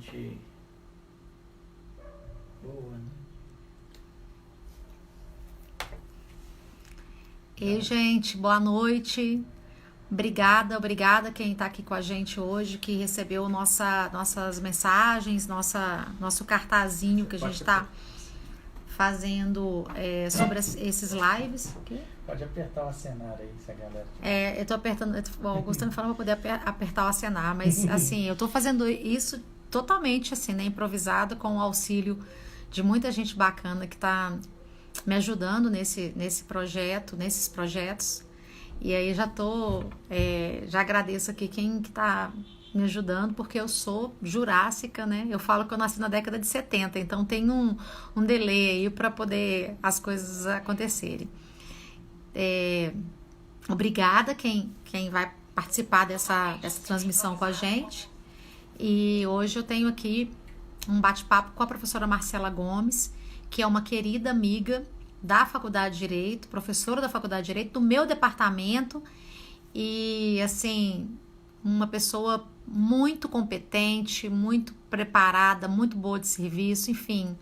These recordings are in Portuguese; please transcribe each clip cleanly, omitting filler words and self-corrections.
gente boa, né? Ei, gente, boa noite. Obrigada quem está aqui com a gente hoje, que recebeu nossas mensagens, nosso cartazinho Você que a gente pode, está fazendo sobre esses lives. pode apertar o acenar aí, se a galera Eu tô apertando, o Augusto me falou para poder apertar o acenar, mas assim, eu tô fazendo isso totalmente assim, né, improvisado, com o auxílio de muita gente bacana que está me ajudando nesse projeto, nesses projetos. E aí já agradeço aqui quem que tá me ajudando, porque eu sou jurássica, né? Eu falo que eu nasci na década de 70, então tem um delay aí para poder as coisas acontecerem. Obrigada quem vai participar dessa transmissão com a gente. E hoje eu tenho aqui um bate-papo com a professora Marcela Gomes, que é uma querida amiga da Faculdade de Direito, professora da Faculdade de Direito, do meu departamento, e assim, uma pessoa muito competente, muito preparada, muito boa de serviço, enfim.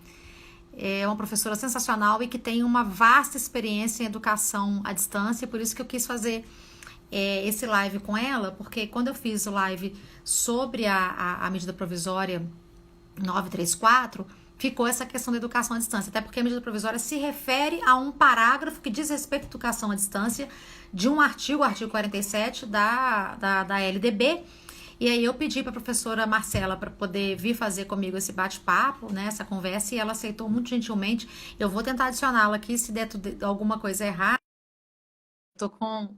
É uma professora sensacional e que tem uma vasta experiência em educação à distância, por isso que eu quis fazer esse live com ela, porque quando eu fiz o live sobre a medida provisória 934, ficou essa questão da educação à distância, até porque a medida provisória se refere a um parágrafo que diz respeito à educação à distância de um artigo, o artigo 47 da LDB. E aí eu pedi para a professora Marcela para poder vir fazer comigo esse bate-papo, né, essa conversa, e ela aceitou muito gentilmente. Eu vou tentar adicioná-la aqui, se der alguma coisa errada. Estou com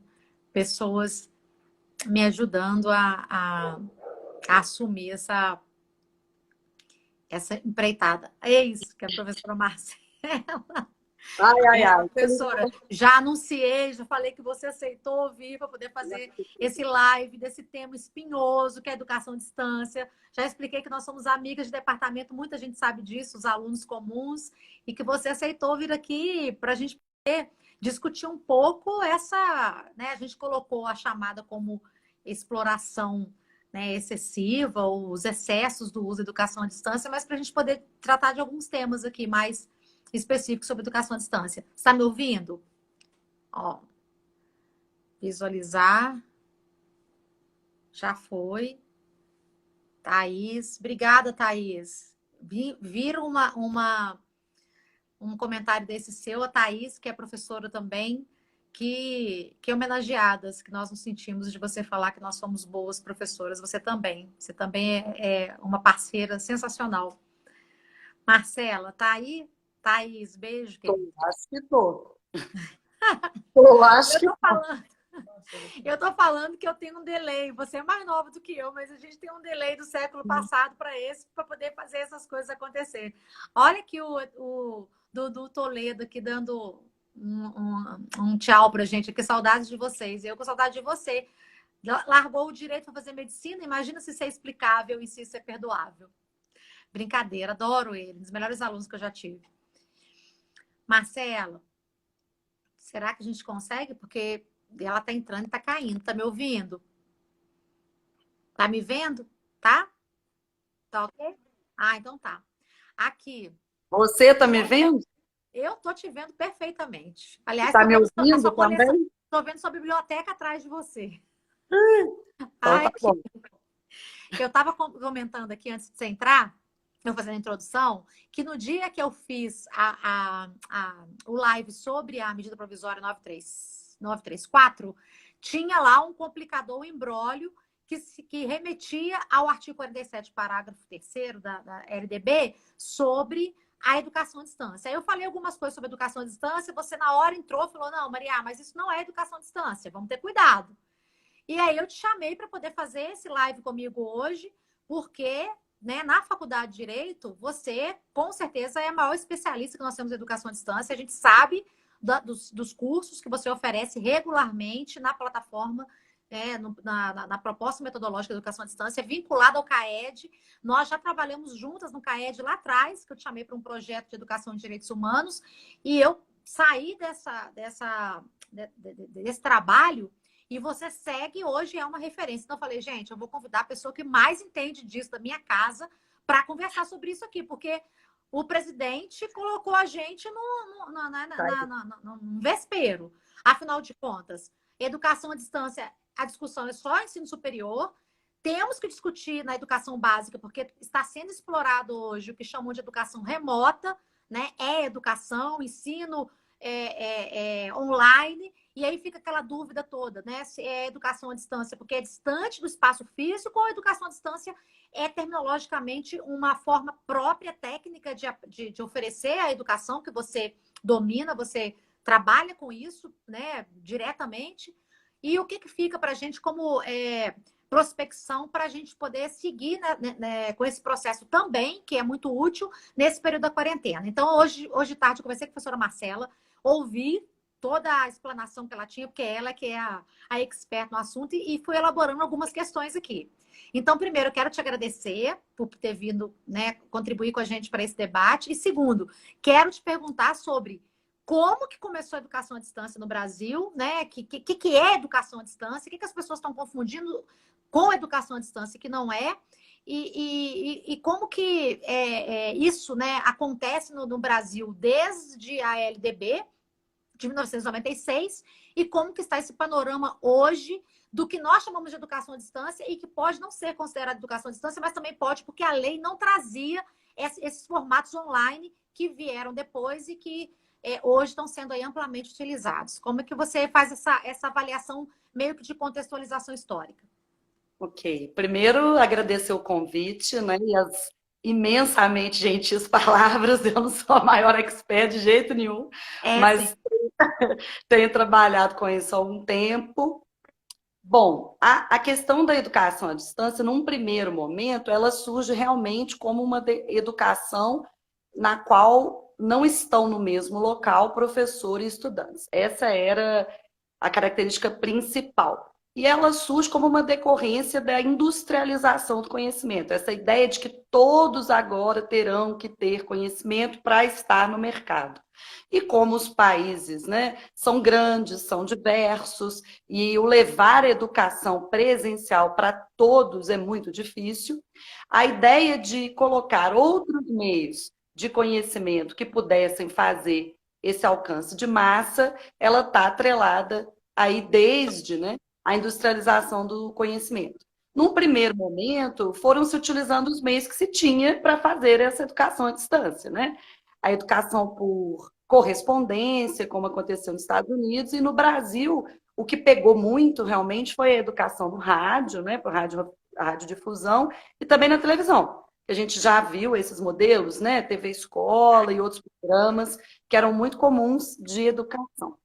pessoas me ajudando a assumir essa empreitada. É isso que a professora Marcela. Ai, ai, ai. Professora, já anunciei, já falei que você aceitou vir para poder fazer esse live desse tema espinhoso, que é a educação à distância. Já expliquei que nós somos amigas de departamento, muita gente sabe disso, os alunos comuns, e que você aceitou vir aqui para a gente poder discutir um pouco essa, né? A gente colocou a chamada como exploração, né, excessiva, os excessos do uso da educação à distância, mas para a gente poder tratar de alguns temas aqui mais específicos sobre educação à distância. Está me ouvindo? Ó, visualizar. Já foi. Thaís. Obrigada, Thaís. Vira um comentário desse seu, a Thaís, que é professora também, que homenageadas, que nós nos sentimos de você falar que nós somos boas professoras. Você também. Você também é uma parceira sensacional. Marcela, tá aí? Thaís, beijo, querida. Acho que tô. Eu acho Eu que tô falando. Eu tô falando que eu tenho um delay. Você é mais nova do que eu, mas a gente tem um delay do século passado para esse, para poder fazer essas coisas acontecerem. Olha aqui o Dudu Toledo aqui dando um tchau pra gente. Que saudades de vocês. Eu com saudade de você. Largou o direito para fazer medicina. Imagina se isso é explicável e se isso é perdoável. Brincadeira, adoro ele. Um dos melhores alunos que eu já tive. Marcelo, será que a gente consegue? Porque ela tá entrando e tá caindo. Tá me ouvindo? Tá me vendo? Tá? Tá ok? Ah, então tá. Aqui. você tá me vendo? Eu tô te vendo perfeitamente. Aliás, Tá tô me vendo a ouvindo sua coleção. também? Tô vendo sua biblioteca atrás de você. Então Ai, tá bom. eu tava comentando aqui antes de você entrar, eu fazendo a introdução, que no dia que eu fiz o live sobre a medida provisória 934, tinha lá um complicador, um imbróglio, que remetia ao artigo 47, parágrafo 3º da LDB, sobre a educação à distância. Aí eu falei algumas coisas sobre educação à distância, você na hora entrou e falou, não, Maria, mas isso não é educação à distância, vamos ter cuidado. E aí eu te chamei para poder fazer esse live comigo hoje, porque, né, na Faculdade de Direito, você, com certeza, é a maior especialista que nós temos em educação à distância. A gente sabe dos cursos que você oferece regularmente na plataforma, na proposta metodológica de educação à distância, vinculada ao CAED. Nós já trabalhamos juntas no CAED lá atrás, que eu te chamei para um projeto de educação de direitos humanos, e eu saí desse trabalho. E você segue hoje, é uma referência. Então, eu falei, gente, eu vou convidar a pessoa que mais entende disso da minha casa para conversar sobre isso aqui, porque o presidente colocou a gente no vespeiro. Afinal de contas, educação à distância, a discussão é só ensino superior. Temos que discutir na educação básica, porque está sendo explorado hoje o que chamam de educação remota, né? É educação, ensino online, e aí fica aquela dúvida toda, né? Se é educação à distância porque é distante do espaço físico, ou educação à distância é terminologicamente uma forma própria, técnica de oferecer a educação que você domina, você trabalha com isso, né, diretamente. E o que fica para a gente como prospecção para a gente poder seguir com esse processo também, que é muito útil nesse período da quarentena. Então, hoje de tarde, eu conversei com a professora Marcela, ouvi toda a explanação que ela tinha, porque ela que é a expert no assunto, e fui elaborando algumas questões aqui. Então, primeiro, eu quero te agradecer por ter vindo, né, contribuir com a gente para esse debate. E segundo, quero te perguntar sobre como que começou a educação à distância no Brasil, né? Que é educação à distância? O que as pessoas estão confundindo com educação à distância que não é? E como que isso, né, acontece no Brasil desde a LDB de 1996 e como que está esse panorama hoje do que nós chamamos de educação à distância e que pode não ser considerado educação à distância, mas também pode porque a lei não trazia esses formatos online que vieram depois e que hoje estão sendo aí amplamente utilizados. Como é que você faz essa avaliação meio que de contextualização histórica? Ok. Primeiro, agradecer o convite, né? E as imensamente gentis palavras. Eu não sou a maior expert de jeito nenhum, mas Sim. tenho trabalhado com isso há um tempo. Bom, a questão da educação à distância, num primeiro momento, ela surge realmente como uma educação na qual não estão no mesmo local professor e estudantes. Essa era a característica principal. E ela surge como uma decorrência da industrialização do conhecimento. Essa ideia de que todos agora terão que ter conhecimento para estar no mercado. E como os países, né, são grandes, são diversos, e o levar a educação presencial para todos é muito difícil, a ideia de colocar outros meios de conhecimento que pudessem fazer esse alcance de massa, ela está atrelada aí desde, né, a industrialização do conhecimento. Num primeiro momento, foram se utilizando os meios que se tinha para fazer essa educação à distância, né? A educação por correspondência, como aconteceu nos Estados Unidos, e no Brasil, o que pegou muito realmente foi a educação no rádio, né, por radiodifusão, e também na televisão. A gente já viu esses modelos, né, TV Escola e outros programas que eram muito comuns de educação.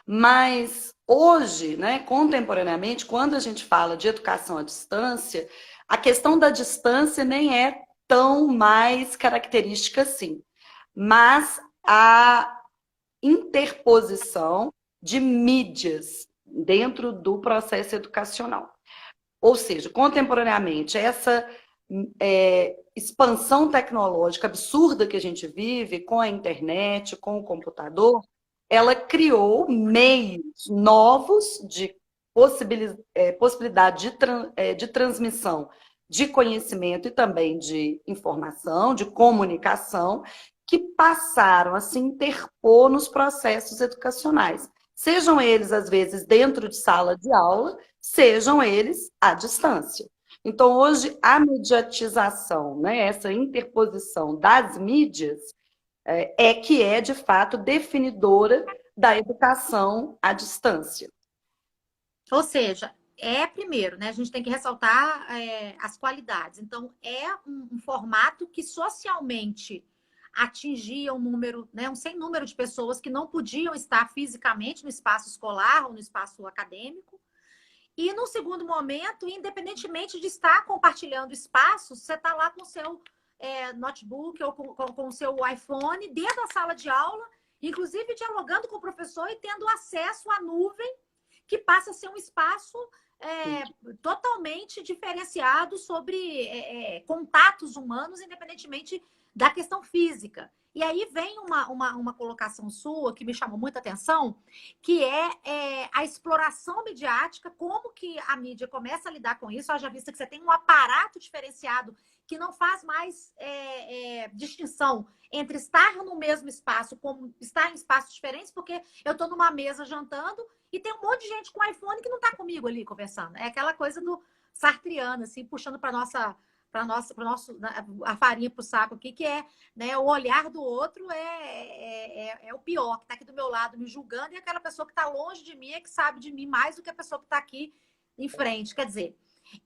Mas hoje, né, contemporaneamente, quando a gente fala de educação à distância, a questão da distância nem é tão mais característica assim. Mas a interposição de mídias dentro do processo educacional. Ou seja, contemporaneamente, essa expansão tecnológica absurda que a gente vive com a internet, com o computador, ela criou meios novos de possibilidade de transmissão de conhecimento e também de informação, de comunicação, que passaram a se interpor nos processos educacionais. Sejam eles, às vezes, dentro de sala de aula, sejam eles à distância. Então, hoje, a mediatização, né, essa interposição das mídias, que é, de fato, definidora da educação à distância. Ou seja, primeiro, né? A gente tem que ressaltar as qualidades. Então, é um formato que socialmente atingia um número, né, um sem número de pessoas que não podiam estar fisicamente no espaço escolar ou no espaço acadêmico. E, no segundo momento, independentemente de estar compartilhando espaços, você está lá com o seu notebook ou com o seu iPhone dentro da sala de aula, inclusive dialogando com o professor e tendo acesso à nuvem, que passa a ser um espaço totalmente diferenciado sobre contatos humanos, independentemente da questão física. E aí vem uma colocação sua que me chamou muita atenção, que é a exploração midiática, como que a mídia começa a lidar com isso. Haja vista que você tem um aparato diferenciado que não faz mais distinção entre estar no mesmo espaço como estar em espaços diferentes, porque eu estou numa mesa jantando e tem um monte de gente com iPhone que não está comigo ali conversando. É aquela coisa do sartreano, assim, puxando para a farinha para o saco aqui, que é, né, o olhar do outro é o pior, que está aqui do meu lado me julgando, e aquela pessoa que está longe de mim é que sabe de mim mais do que a pessoa que está aqui em frente. Quer dizer,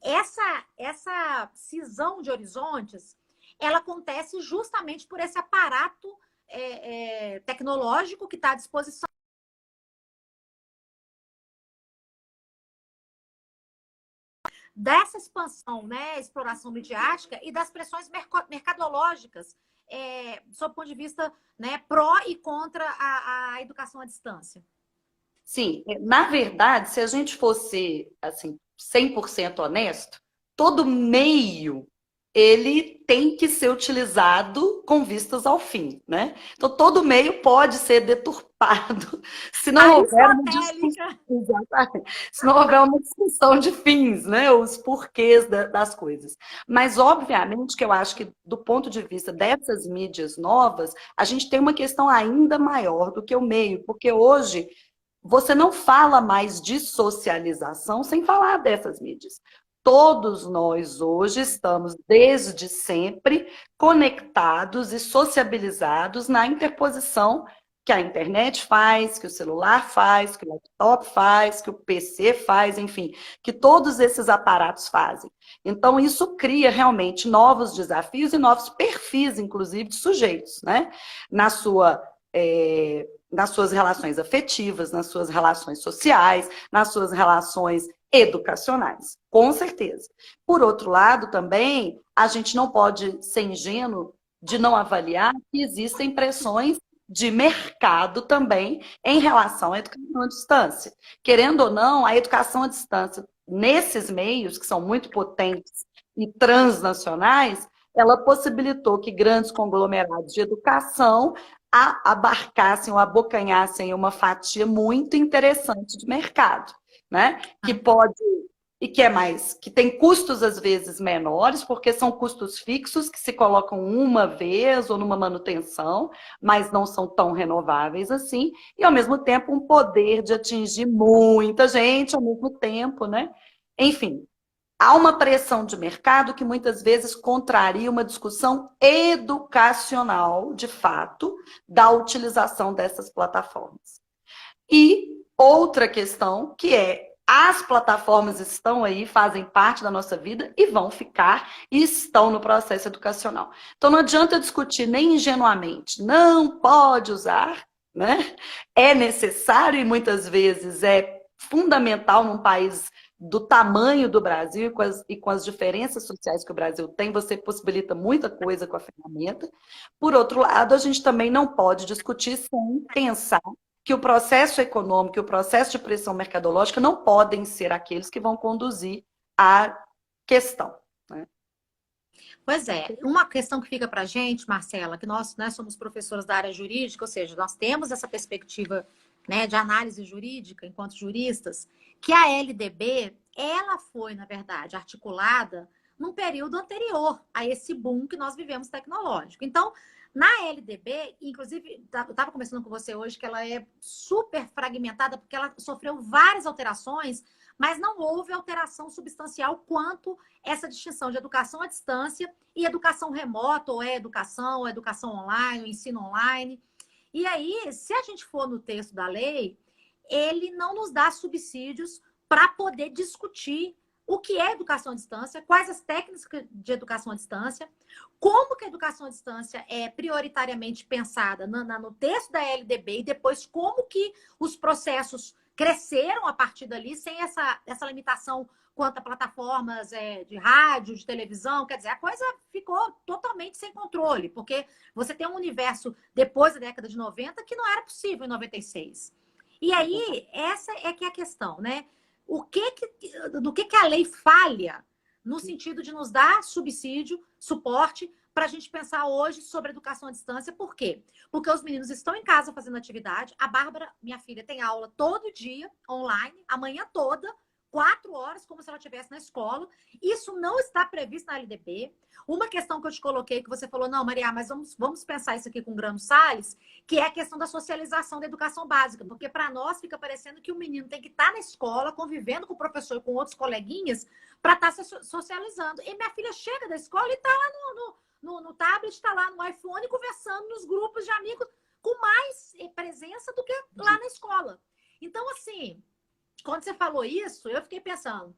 essa cisão de horizontes, ela acontece justamente por esse aparato tecnológico que está à disposição dessa expansão, né, exploração midiática e das pressões mercadológicas, sob o ponto de vista, né, pró e contra a educação à distância. Sim, na verdade, se a gente fosse assim 100% honesto, todo meio ele tem que ser utilizado com vistas ao fim, né? Então todo meio pode ser deturpado se não houver uma discussão, se não houver uma discussão de fins, né? Os porquês das coisas. Mas obviamente que eu acho que do ponto de vista dessas mídias novas, a gente tem uma questão ainda maior do que o meio, porque hoje você não fala mais de socialização sem falar dessas mídias. Todos nós hoje estamos, desde sempre, conectados e sociabilizados na interposição que a internet faz, que o celular faz, que o laptop faz, que o PC faz, enfim, que todos esses aparatos fazem. Então, isso cria realmente novos desafios e novos perfis, inclusive, de sujeitos, né? Nas suas relações afetivas, nas suas relações sociais, nas suas relações educacionais, com certeza. Por outro lado, também, a gente não pode ser ingênuo de não avaliar que existem pressões de mercado também em relação à educação à distância. Querendo ou não, a educação à distância, nesses meios, que são muito potentes e transnacionais, ela possibilitou que grandes conglomerados de educação abarcassem ou abocanhassem uma fatia muito interessante de mercado, né? Que pode e que é mais, que tem custos às vezes menores, porque são custos fixos que se colocam uma vez ou numa manutenção, mas não são tão renováveis assim, e ao mesmo tempo um poder de atingir muita gente ao mesmo tempo, né? Enfim, há uma pressão de mercado que muitas vezes contraria uma discussão educacional, de fato, da utilização dessas plataformas. E outra questão, que é as plataformas estão aí, fazem parte da nossa vida e vão ficar e estão no processo educacional. Então não adianta discutir nem ingenuamente, não pode usar, né? É necessário e muitas vezes é fundamental num país do tamanho do Brasil e com as diferenças sociais que o Brasil tem, você possibilita muita coisa com a ferramenta. Por outro lado, a gente também não pode discutir sem pensar que o processo econômico e o processo de pressão mercadológica não podem ser aqueles que vão conduzir à questão, né? Pois é, uma questão que fica para a gente, Marcela, que nós, né, somos professoras da área jurídica, ou seja, nós temos essa perspectiva, né, de análise jurídica enquanto juristas, que a LDB, ela foi, na verdade, articulada num período anterior a esse boom que nós vivemos tecnológico. Então, na LDB, inclusive, eu estava conversando com você hoje que ela é super fragmentada, porque ela sofreu várias alterações, mas não houve alteração substancial quanto essa distinção de educação à distância e educação remota, ou educação online, ou ensino online. E aí, se a gente for no texto da lei, ele não nos dá subsídios para poder discutir o que é educação à distância, quais as técnicas de educação à distância, como que a educação à distância é prioritariamente pensada no texto da LDB e depois como que os processos cresceram a partir dali, sem essa limitação quanto a plataformas de rádio, de televisão. Quer dizer, a coisa ficou totalmente sem controle, porque você tem um universo depois da década de 90 que não era possível em 96. E aí, essa é que é a questão, né? Do que a lei falha no sentido de nos dar subsídio, suporte para a gente pensar hoje sobre educação à distância. Por quê? Porque os meninos estão em casa fazendo atividade. A Bárbara, minha filha, tem aula todo dia, online, a manhã toda, 4 horas, como se ela estivesse na escola. Isso não está previsto na LDB. Uma questão que eu te coloquei, que você falou, não, Maria, mas vamos pensar isso aqui com o Grano Salles, que é a questão da socialização da educação básica. Porque para nós fica parecendo que o menino tem que estar na escola, convivendo com o professor e com outros coleguinhas, para estar se socializando. E minha filha chega da escola e está lá no tablet, está lá no iPhone, conversando nos grupos de amigos, com mais presença do que lá na escola. Então, assim, quando você falou isso, eu fiquei pensando,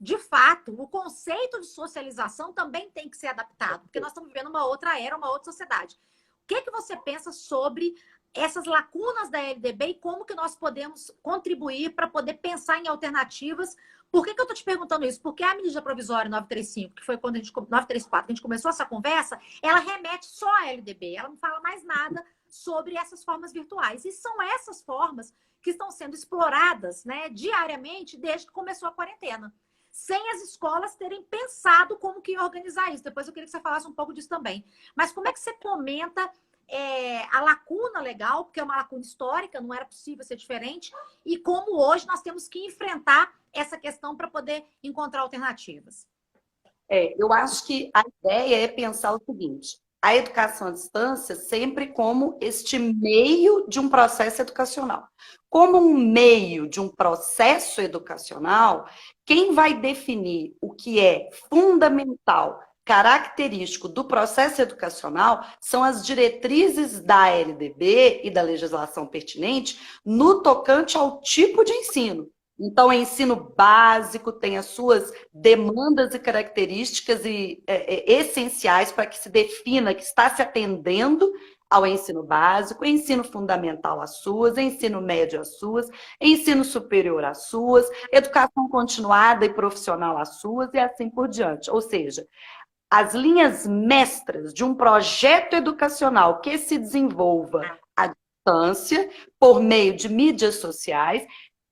de fato, o conceito de socialização também tem que ser adaptado, porque nós estamos vivendo uma outra era, uma outra sociedade. O que você pensa sobre essas lacunas da LDB e como que nós podemos contribuir para poder pensar em alternativas? Por que eu estou te perguntando isso? Porque a medida provisória 935, que foi quando 934, que a gente começou essa conversa, ela remete só à LDB, ela não fala mais nada sobre essas formas virtuais. E são essas formas que estão sendo exploradas, né, diariamente desde que começou a quarentena, sem as escolas terem pensado como que ia organizar isso. Depois eu queria que você falasse um pouco disso também. Mas como é que você comenta a lacuna legal, porque é uma lacuna histórica, não era possível ser diferente, e como hoje nós temos que enfrentar essa questão para poder encontrar alternativas? Eu acho que a ideia é pensar o seguinte: a educação à distância sempre como este meio de um processo educacional. Como um meio de um processo educacional, quem vai definir o que é fundamental, característico do processo educacional são as diretrizes da LDB e da legislação pertinente no tocante ao tipo de ensino. Então, o ensino básico tem as suas demandas e características essenciais para que se defina que está se atendendo ao ensino básico, ensino fundamental as suas, ensino médio as suas, ensino superior as suas, educação continuada e profissional as suas e assim por diante. Ou seja, as linhas mestras de um projeto educacional que se desenvolva à distância, por meio de mídias sociais,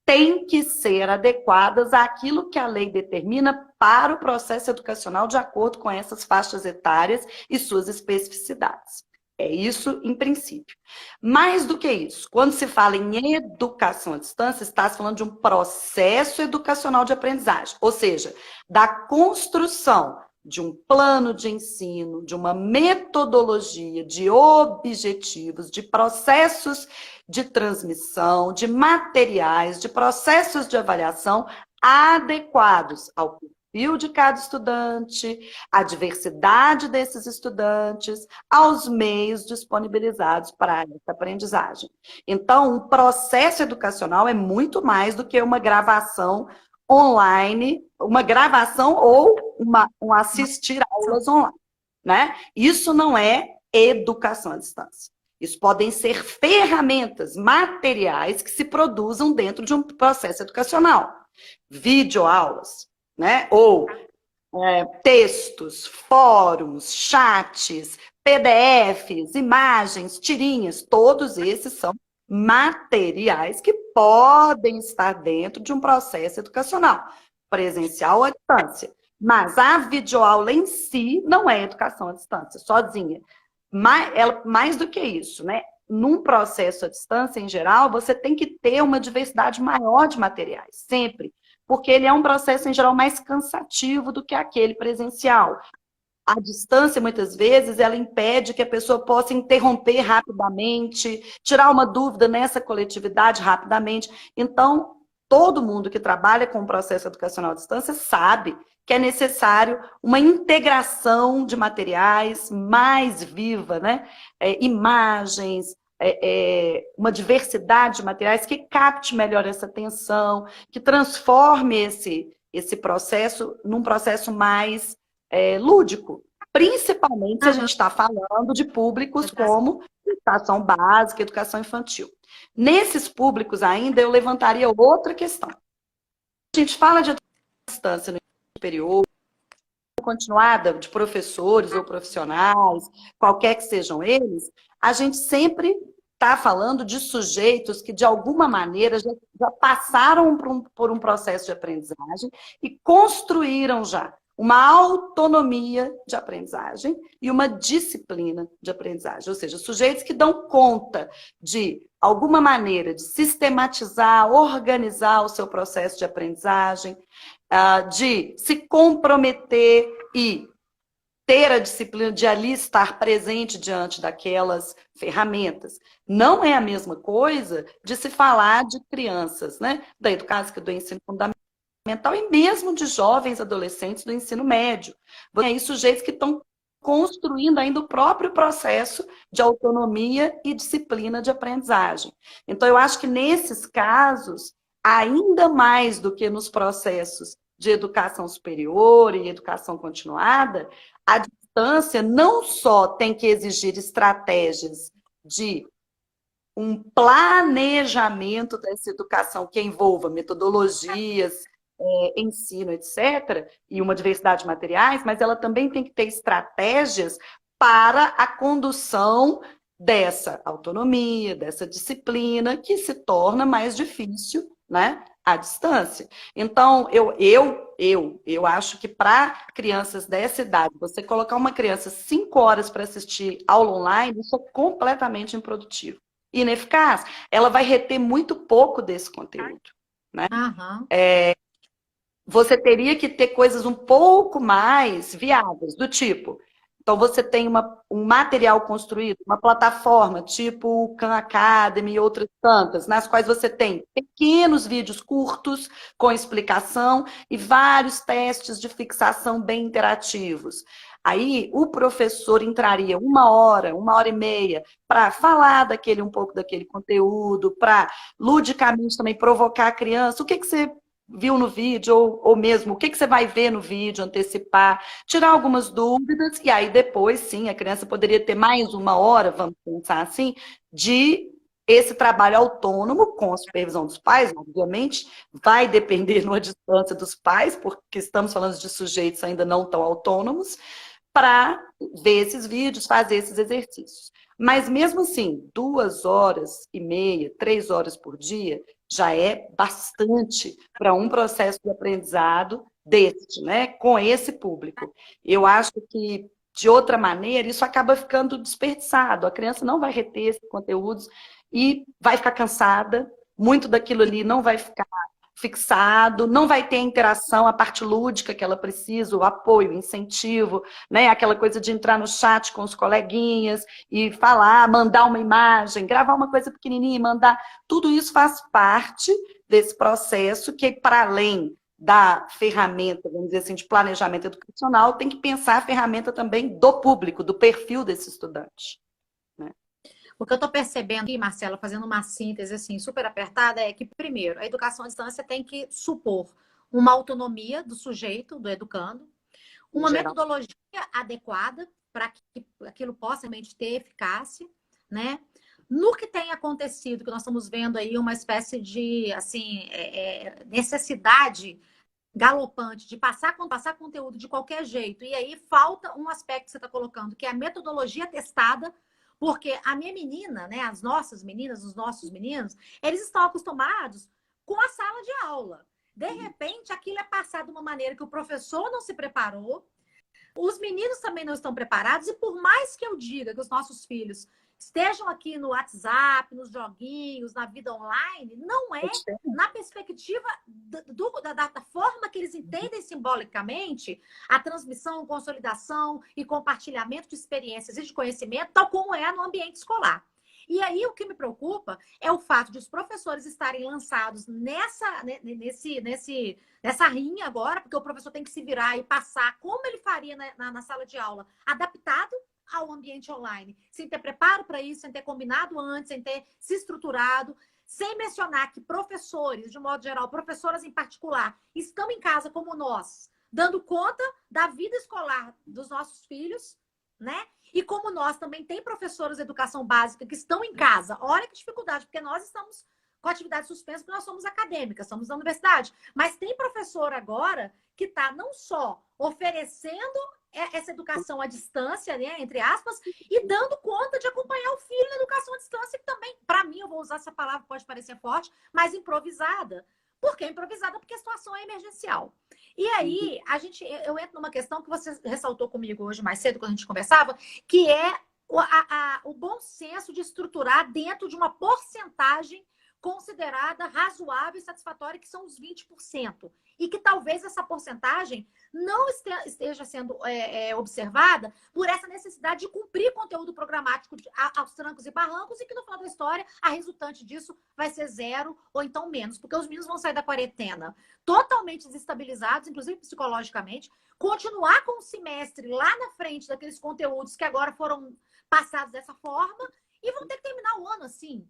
têm que ser adequadas àquilo que a lei determina para o processo educacional de acordo com essas faixas etárias e suas especificidades. É isso, em princípio. Mais do que isso, quando se fala em educação à distância, está se falando de um processo educacional de aprendizagem, ou seja, da construção de um plano de ensino, de uma metodologia, de objetivos, de processos de transmissão, de materiais, de processos de avaliação adequados ao perfil de cada estudante, à diversidade desses estudantes, aos meios disponibilizados para essa aprendizagem. Então, um processo educacional é muito mais do que uma gravação online, uma gravação ou um assistir aulas online, né? Isso não é educação à distância. Isso podem ser ferramentas, materiais que se produzam dentro de um processo educacional. Videoaulas, né? Ou textos, fóruns, chats, PDFs, imagens, tirinhas, todos esses são materiais que podem estar dentro de um processo educacional, presencial ou à distância. Mas a videoaula em si não é educação à distância, sozinha. Mais do que isso, né? Num processo à distância, em geral, você tem que ter uma diversidade maior de materiais, sempre. Porque ele é um processo, em geral, mais cansativo do que aquele presencial. A distância, muitas vezes, ela impede que a pessoa possa interromper rapidamente, tirar uma dúvida nessa coletividade rapidamente. Então, todo mundo que trabalha com o processo educacional à distância sabe que é necessário uma integração de materiais mais viva, né? Imagens, uma diversidade de materiais que capte melhor essa atenção, que transforme esse processo num processo mais lúdico, principalmente se a gente está falando de públicos como educação básica, educação infantil. Nesses públicos ainda, eu levantaria outra questão. A gente fala de educação à distância no superior, continuada de professores ou profissionais, qualquer que sejam eles, a gente sempre está falando de sujeitos que, de alguma maneira, já passaram por um processo de aprendizagem e construíram já uma autonomia de aprendizagem e uma disciplina de aprendizagem. Ou seja, sujeitos que dão conta de alguma maneira de sistematizar, organizar o seu processo de aprendizagem, de se comprometer e ter a disciplina de ali estar presente diante daquelas ferramentas. Não é a mesma coisa de se falar de crianças, né? Da educação, do ensino fundamental e mesmo de jovens adolescentes do ensino médio. Tem aí sujeitos que estão construindo ainda o próprio processo de autonomia e disciplina de aprendizagem. Então, eu acho que nesses casos, ainda mais do que nos processos de educação superior e educação continuada, a distância não só tem que exigir estratégias de um planejamento dessa educação que envolva metodologias, ensino, etc., e uma diversidade de materiais, mas ela também tem que ter estratégias para a condução dessa autonomia, dessa disciplina, que se torna mais difícil, né, à distância. Então, eu acho que para crianças dessa idade, você colocar uma criança 5 horas para assistir aula online, isso é completamente improdutivo. Ineficaz, ela vai reter muito pouco desse conteúdo, né? Aham. Você teria que ter coisas um pouco mais viáveis, do tipo, então você tem um material construído, uma plataforma, tipo o Khan Academy e outras tantas, nas quais você tem pequenos vídeos curtos com explicação e vários testes de fixação bem interativos. Aí o professor entraria 1 hora e meia, para falar um pouco daquele conteúdo, para ludicamente também provocar a criança. O que você viu no vídeo, ou mesmo o que você vai ver no vídeo, antecipar, tirar algumas dúvidas, e aí depois, sim, a criança poderia ter mais 1 hora, vamos pensar assim, de esse trabalho autônomo, com a supervisão dos pais, obviamente, vai depender numa distância dos pais, porque estamos falando de sujeitos ainda não tão autônomos, para ver esses vídeos, fazer esses exercícios. Mas mesmo assim, 2 horas e meia, 3 horas por dia, já é bastante para um processo de aprendizado deste, né? Com esse público. Eu acho que, de outra maneira, isso acaba ficando desperdiçado. A criança não vai reter esses conteúdos e vai ficar cansada, muito daquilo ali não vai ficar fixado, não vai ter a interação, a parte lúdica que ela precisa, o apoio, o incentivo, né? Aquela coisa de entrar no chat com os coleguinhas e falar, mandar uma imagem, gravar uma coisa pequenininha e mandar. Tudo isso faz parte desse processo que, para além da ferramenta, vamos dizer assim, de planejamento educacional, tem que pensar a ferramenta também do público, do perfil desse estudante. O que eu estou percebendo aqui, Marcela, fazendo uma síntese assim, super apertada, é que, primeiro, a educação à distância tem que supor uma autonomia do sujeito, do educando, uma metodologia adequada para que aquilo possa realmente ter eficácia, né? No que tem acontecido, que nós estamos vendo aí uma espécie de assim, necessidade galopante de passar conteúdo de qualquer jeito, e aí falta um aspecto que você está colocando, que é a metodologia testada. Porque a minha menina, né, as nossas meninas, os nossos meninos, eles estão acostumados com a sala de aula. De repente, aquilo é passado de uma maneira que o professor não se preparou, os meninos também não estão preparados, e por mais que eu diga que os nossos filhos estejam aqui no WhatsApp, nos joguinhos, na vida online, não é na perspectiva da forma que eles entendem simbolicamente a transmissão, consolidação e compartilhamento de experiências e de conhecimento, tal como é no ambiente escolar. E aí o que me preocupa é o fato de os professores estarem lançados nessa rinha agora, porque o professor tem que se virar e passar como ele faria na sala de aula, adaptado ao ambiente online, sem ter preparo para isso, sem ter combinado antes, sem ter se estruturado, sem mencionar que professores, de modo geral, professoras em particular, estão em casa como nós, dando conta da vida escolar dos nossos filhos, né? E como nós também tem professoras de educação básica que estão em casa. Olha que dificuldade, porque nós estamos com atividade suspensa, porque nós somos acadêmicas, somos da universidade. Mas tem professor agora que está não só oferecendo essa educação à distância, né, entre aspas, e dando conta de acompanhar o filho na educação à distância, que também, para mim, eu vou usar essa palavra, pode parecer forte, mas improvisada. Por que improvisada? Porque a situação é emergencial. E aí, eu entro numa questão que você ressaltou comigo hoje mais cedo, quando a gente conversava, que é o bom senso de estruturar dentro de uma porcentagem considerada razoável e satisfatória, que são os 20%. E que talvez essa porcentagem não esteja sendo observada por essa necessidade de cumprir conteúdo programático aos trancos e barrancos, e que no final da história a resultante disso vai ser 0 ou então menos, porque os meninos vão sair da quarentena totalmente desestabilizados, inclusive psicologicamente, continuar com o semestre lá na frente daqueles conteúdos que agora foram passados dessa forma e vão ter que terminar o ano assim.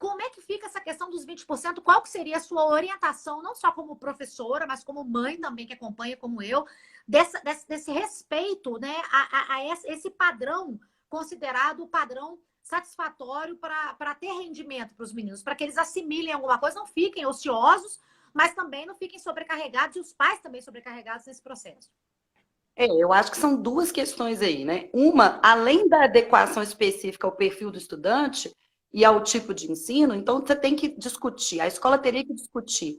Como é que fica essa questão dos 20%? Qual que seria a sua orientação, não só como professora, mas como mãe também, que acompanha como eu, desse respeito, né, a esse padrão considerado o padrão satisfatório para ter rendimento para os meninos, para que eles assimilem alguma coisa, não fiquem ociosos, mas também não fiquem sobrecarregados, e os pais também sobrecarregados nesse processo. Eu acho que são duas questões aí, né? Uma, além da adequação específica ao perfil do estudante e ao tipo de ensino, então você tem que discutir, a escola teria que discutir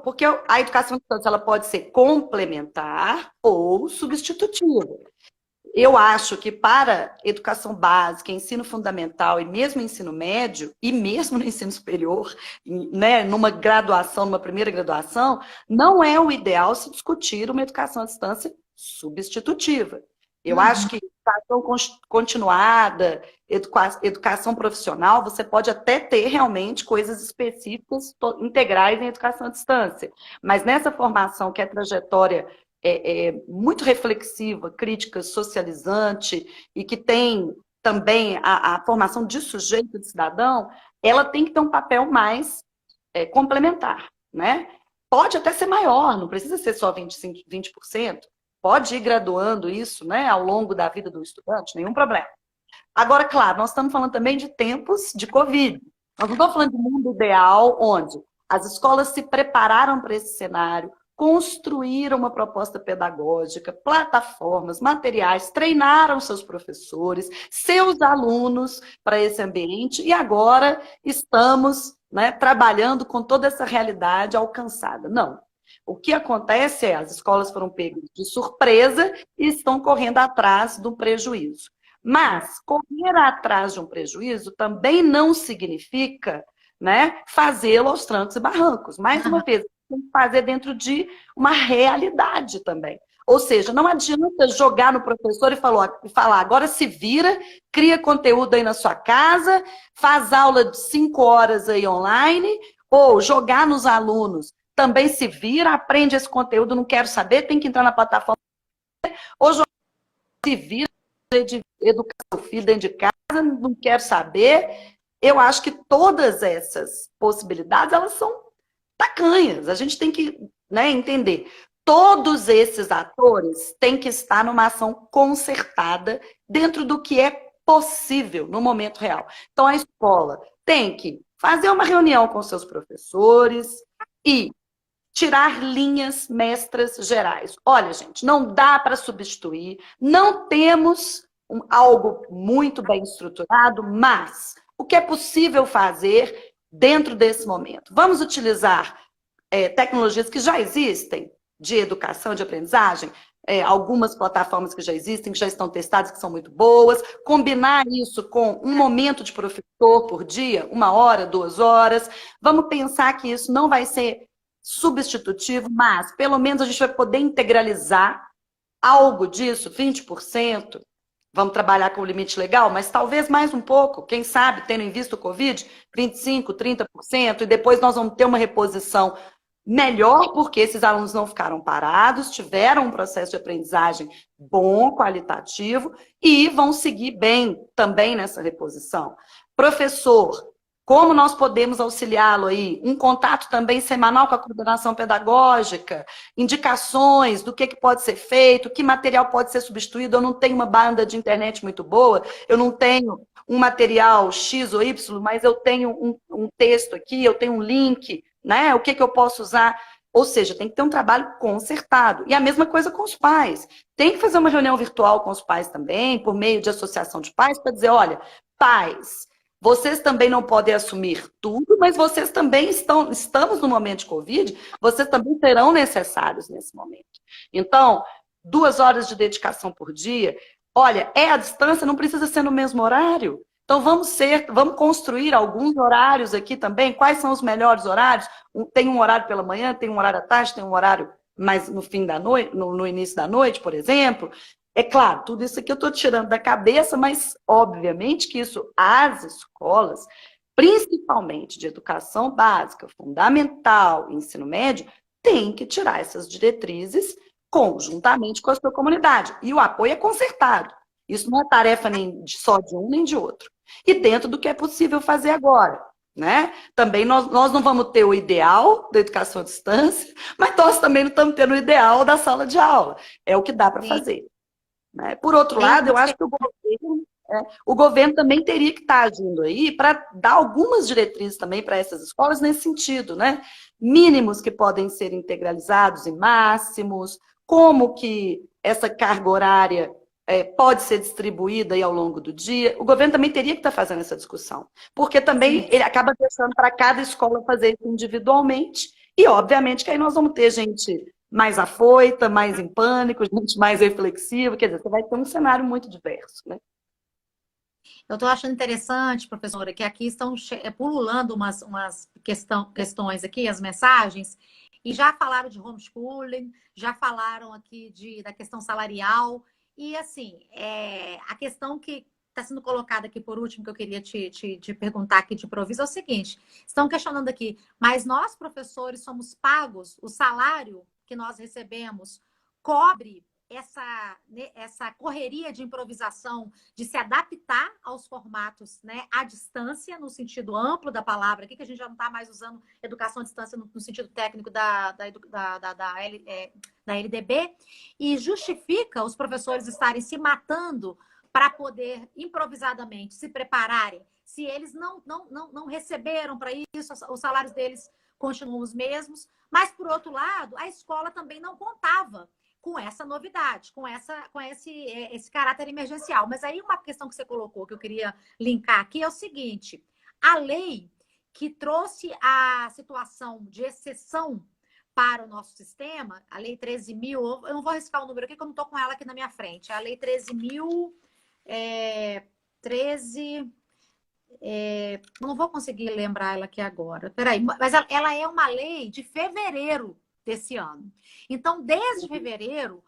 porque a educação à distância ela pode ser complementar ou substitutiva. Eu acho que para educação básica, ensino fundamental e mesmo ensino médio, e mesmo no ensino superior, né, numa graduação, numa primeira graduação, não é o ideal se discutir uma educação à distância substitutiva. Eu acho que educação continuada, educação profissional, você pode até ter realmente coisas específicas, integrais em educação à distância. Mas nessa formação que é trajetória muito reflexiva, crítica, socializante, e que tem também a formação de sujeito, de cidadão, ela tem que ter um papel mais complementar, né? Pode até ser maior, não precisa ser só 20%, pode ir graduando isso, né, ao longo da vida do estudante, nenhum problema. Agora, claro, nós estamos falando também de tempos de Covid. Nós não estamos falando de mundo ideal, onde as escolas se prepararam para esse cenário, construíram uma proposta pedagógica, plataformas, materiais, treinaram seus professores, seus alunos para esse ambiente, e agora estamos, né, trabalhando com toda essa realidade alcançada. Não. O que acontece é as escolas foram pegas de surpresa e estão correndo atrás do prejuízo. Mas correr atrás de um prejuízo também não significa, né, fazê-lo aos trancos e barrancos. Mais uma vez, tem que fazer dentro de uma realidade também. Ou seja, não adianta jogar no professor e falar, agora se vira, cria conteúdo aí na sua casa, faz aula de 5 horas aí online, ou jogar nos alunos, também se vira, aprende esse conteúdo, não quero saber, tem que entrar na plataforma, ou jogar, se vira, de educar o filho dentro de casa, não quero saber. Eu acho que todas essas possibilidades, elas são tacanhas. A gente tem que, né, entender. Todos esses atores têm que estar numa ação concertada dentro do que é possível no momento real. Então, a escola tem que fazer uma reunião com seus professores e tirar linhas mestras gerais. Olha, gente, não dá para substituir, não temos algo muito bem estruturado, mas o que é possível fazer dentro desse momento? Vamos utilizar tecnologias que já existem de educação, de aprendizagem, algumas plataformas que já existem, que já estão testadas, que são muito boas, combinar isso com um momento de professor por dia, 1 hora, 2 horas. Vamos pensar que isso não vai ser substitutivo, mas pelo menos a gente vai poder integralizar algo disso, 20%. Vamos trabalhar com o limite legal, mas talvez mais um pouco, quem sabe, tendo em vista o Covid, 25%, 30%, e depois nós vamos ter uma reposição melhor, porque esses alunos não ficaram parados, tiveram um processo de aprendizagem bom, qualitativo, e vão seguir bem também nessa reposição. Professor, como nós podemos auxiliá-lo aí? Um contato também semanal com a coordenação pedagógica, indicações do que pode ser feito, que material pode ser substituído. Eu não tenho uma banda de internet muito boa, eu não tenho um material X ou Y, mas eu tenho um texto aqui, eu tenho um link, né? O que eu posso usar? Ou seja, tem que ter um trabalho concertado. E a mesma coisa com os pais. Tem que fazer uma reunião virtual com os pais também, por meio de associação de pais, para dizer, olha, pais, Vocês também não podem assumir tudo, mas vocês também estamos no momento de Covid, vocês também serão necessários nesse momento. Então, 2 horas de dedicação por dia, olha, é à distância, não precisa ser no mesmo horário. Então, vamos construir alguns horários aqui também. Quais são os melhores horários? Tem um horário pela manhã, tem um horário à tarde, tem um horário mais no fim da noite, no início da noite, por exemplo. É claro, tudo isso aqui eu estou tirando da cabeça, mas obviamente que isso, as escolas, principalmente de educação básica, fundamental, ensino médio, têm que tirar essas diretrizes conjuntamente com a sua comunidade. E o apoio é concertado. Isso não é tarefa nem só de um nem de outro. E dentro do que é possível fazer agora. Né? Também nós não vamos ter o ideal da educação à distância, mas nós também não estamos tendo o ideal da sala de aula. É o que dá para fazer. Né? Por outro lado, eu acho que o governo também teria que estar agindo aí para dar algumas diretrizes também para essas escolas nesse sentido, né? Mínimos que podem ser integralizados e máximos, como que essa carga horária pode ser distribuída aí ao longo do dia. O governo também teria que estar fazendo essa discussão, porque também ele acaba deixando para cada escola fazer isso individualmente, e obviamente que aí nós vamos ter gente mais afoita, mais em pânico, gente mais reflexiva, quer dizer, você vai ter um cenário muito diverso, né? Eu estou achando interessante, professora, que aqui estão pululando umas questões aqui, as mensagens, e já falaram de homeschooling, já falaram aqui da questão salarial, e assim, a questão que está sendo colocada aqui por último, que eu queria te perguntar aqui de improviso, é o seguinte: estão questionando aqui, mas nós, professores, somos pagos, o salário que nós recebemos cobre essa correria de improvisação, de se adaptar aos formatos, né, à distância, no sentido amplo da palavra, aqui que a gente já não está mais usando educação à distância no sentido técnico da LDB, e justifica os professores estarem se matando para poder improvisadamente se prepararem, se eles não receberam para isso, os salários deles continuam os mesmos, mas, por outro lado, a escola também não contava com essa novidade, com esse caráter emergencial. Mas aí uma questão que você colocou, que eu queria linkar aqui, é o seguinte: a lei que trouxe a situação de exceção para o nosso sistema, a Lei 13.000, eu não vou arriscar o número aqui, que eu não estou com ela aqui na minha frente, a Lei 13.000, 13... não vou conseguir lembrar ela aqui agora. Peraí, mas ela é uma lei de fevereiro desse ano. Então, desde fevereiro,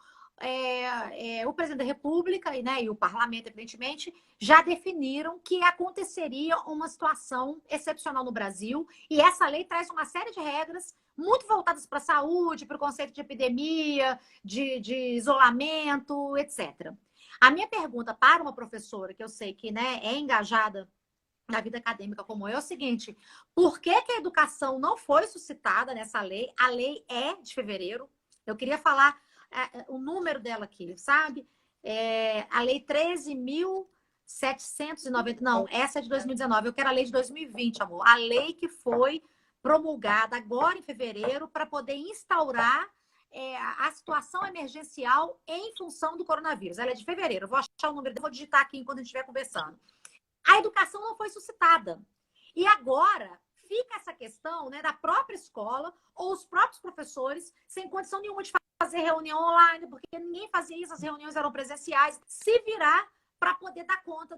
o presidente da República, né, e o parlamento, evidentemente, já definiram que aconteceria uma situação excepcional no Brasil, e essa lei traz uma série de regras muito voltadas para a saúde, para o conceito de epidemia, de isolamento, etc. A minha pergunta para uma professora, que eu sei que, né, é engajada na vida acadêmica como eu, é o seguinte: por que a educação não foi suscitada nessa lei? A lei é de fevereiro. Eu queria falar o número dela aqui, sabe? A lei 13.790. Não, essa é de 2019. Eu quero a lei de 2020, amor. A lei que foi promulgada agora em fevereiro para poder instaurar a situação emergencial em função do coronavírus. Ela é de fevereiro. Eu vou achar o número, vou digitar aqui enquanto a gente estiver conversando. A educação não foi suscitada. E agora fica essa questão, né, da própria escola ou os próprios professores sem condição nenhuma de fazer reunião online, porque ninguém fazia isso, as reuniões eram presenciais, se virar para poder dar conta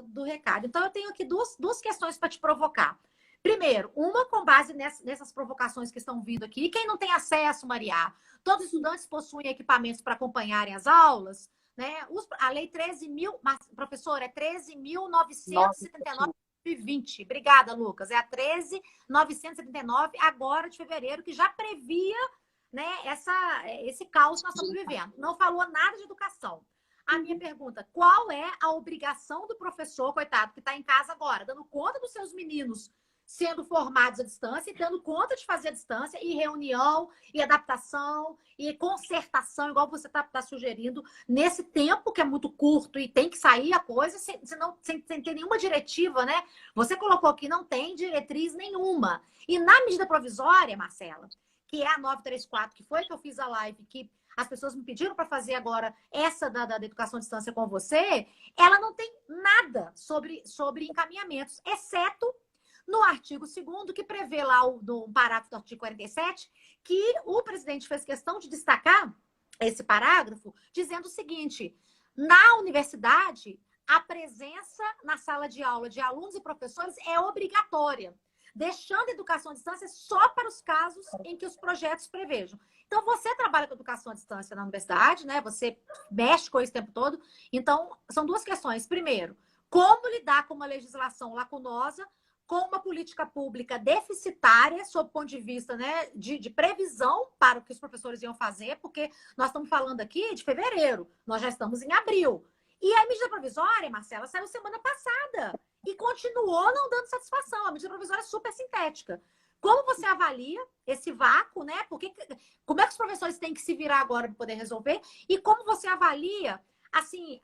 do recado. Então, eu tenho aqui duas questões para te provocar. Primeiro, uma com base nessas provocações que estão vindo aqui. Quem não tem acesso, Maria? Todos os estudantes possuem equipamentos para acompanharem as aulas, né? A lei 13.000, professora, é 13.979,20. Obrigada, Lucas. É a 13.979, agora de fevereiro, que já previa, né, esse caos que nós estamos vivendo. Não falou nada de educação. A minha pergunta: qual é a obrigação do professor, coitado, que está em casa agora, dando conta dos seus meninos sendo formados à distância e dando conta de fazer à distância, e reunião, e adaptação, e concertação, igual você está sugerindo, nesse tempo que é muito curto e tem que sair a coisa, sem ter nenhuma diretiva, né? Você colocou aqui, não tem diretriz nenhuma. E na medida provisória, Marcela, que é a 934, que foi que eu fiz a live, que as pessoas me pediram para fazer agora essa da educação à distância com você, ela não tem nada sobre encaminhamentos, exceto no artigo 2º, que prevê lá no parágrafo do artigo 47, que o presidente fez questão de destacar esse parágrafo, dizendo o seguinte: na universidade, a presença na sala de aula de alunos e professores é obrigatória, deixando a educação à distância só para os casos em que os projetos prevejam. Então, você trabalha com educação à distância na universidade, né? Você mexe com isso o tempo todo. Então, são duas questões. Primeiro, como lidar com uma legislação lacunosa, com uma política pública deficitária, sob o ponto de vista, né, de previsão para o que os professores iam fazer, porque nós estamos falando aqui de fevereiro, nós já estamos em abril. E a medida provisória, Marcela, saiu semana passada e continuou não dando satisfação. A medida provisória é super sintética. Como você avalia esse vácuo, né? Como é que os professores têm que se virar agora para poder resolver? E como você avalia, assim,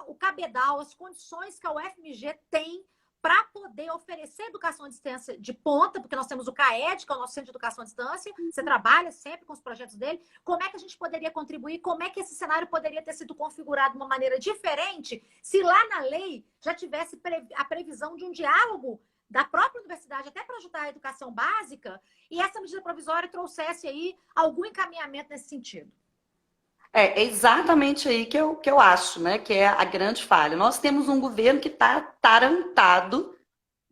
o cabedal, as condições que a UFMG tem para poder oferecer educação à distância de ponta, porque nós temos o CAED, que é o nosso Centro de Educação à Distância, você trabalha sempre com os projetos dele, como é que a gente poderia contribuir, como é que esse cenário poderia ter sido configurado de uma maneira diferente, se lá na lei já tivesse a previsão de um diálogo da própria universidade, até para ajudar a educação básica, e essa medida provisória trouxesse aí algum encaminhamento nesse sentido. É exatamente aí que eu acho, né? Que é a grande falha. Nós temos um governo que está tarantado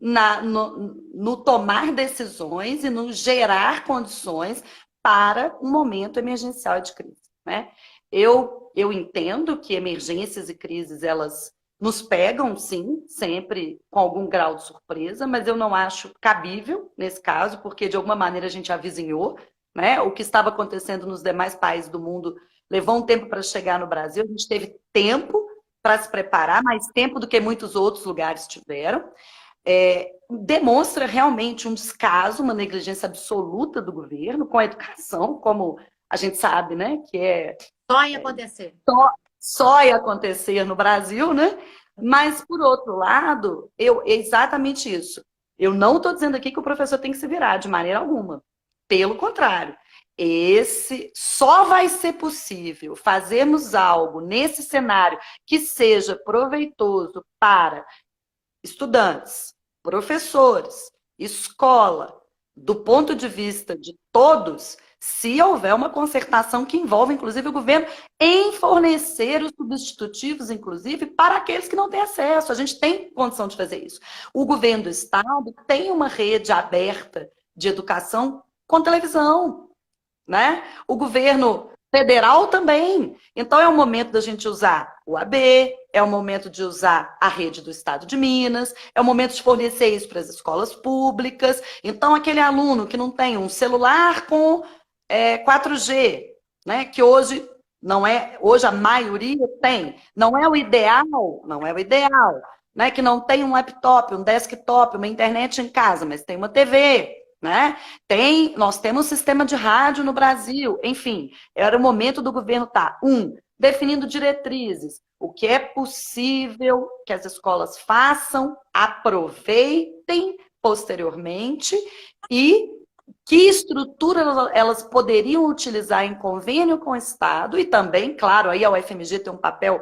no tomar decisões e no gerar condições para um momento emergencial de crise, né? Eu entendo que emergências e crises, elas nos pegam, sim, sempre com algum grau de surpresa, mas eu não acho cabível nesse caso, porque de alguma maneira a gente avizinhou, né? O que estava acontecendo nos demais países do mundo levou um tempo para chegar no Brasil, a gente teve tempo para se preparar, mais tempo do que muitos outros lugares tiveram. Demonstra realmente um descaso, uma negligência absoluta do governo com a educação, como a gente sabe, né? Que só ia acontecer. Só ia acontecer no Brasil, né? Mas, por outro lado, é exatamente isso. Eu não estou dizendo aqui que o professor tem que se virar de maneira alguma. Pelo contrário. Só vai ser possível fazermos algo nesse cenário que seja proveitoso para estudantes, professores, escola, do ponto de vista de todos, se houver uma concertação que envolve, inclusive, o governo em fornecer os substitutivos, inclusive, para aqueles que não têm acesso. A gente tem condição de fazer isso. O governo do estado tem uma rede aberta de educação com televisão, né? O governo federal também. Então, é o momento da gente usar o AB, é o momento de usar a rede do Estado de Minas, é o momento de fornecer isso para as escolas públicas. Então, aquele aluno que não tem um celular com 4G, né? Que hoje não é, hoje a maioria tem, não é o ideal, né? Que não tem um laptop, um desktop, uma internet em casa, mas tem uma TV. Né? Nós temos um sistema de rádio no Brasil, enfim, era o momento do governo estar, definindo diretrizes, o que é possível que as escolas façam, aproveitem posteriormente e que estrutura elas poderiam utilizar em convênio com o Estado e também, claro, aí a UFMG tem um papel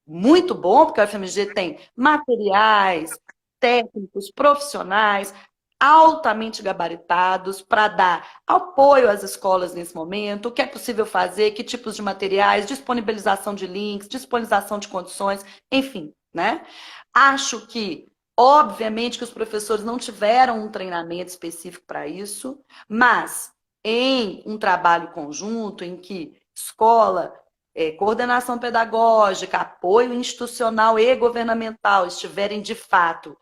muito bom, porque a UFMG tem materiais, técnicos, profissionais, altamente gabaritados para dar apoio às escolas nesse momento, o que é possível fazer, que tipos de materiais, disponibilização de links, disponibilização de condições, enfim, né? Acho que, obviamente, que os professores não tiveram um treinamento específico para isso, mas em um trabalho conjunto em que escola, coordenação pedagógica, apoio institucional e governamental estiverem, de fato,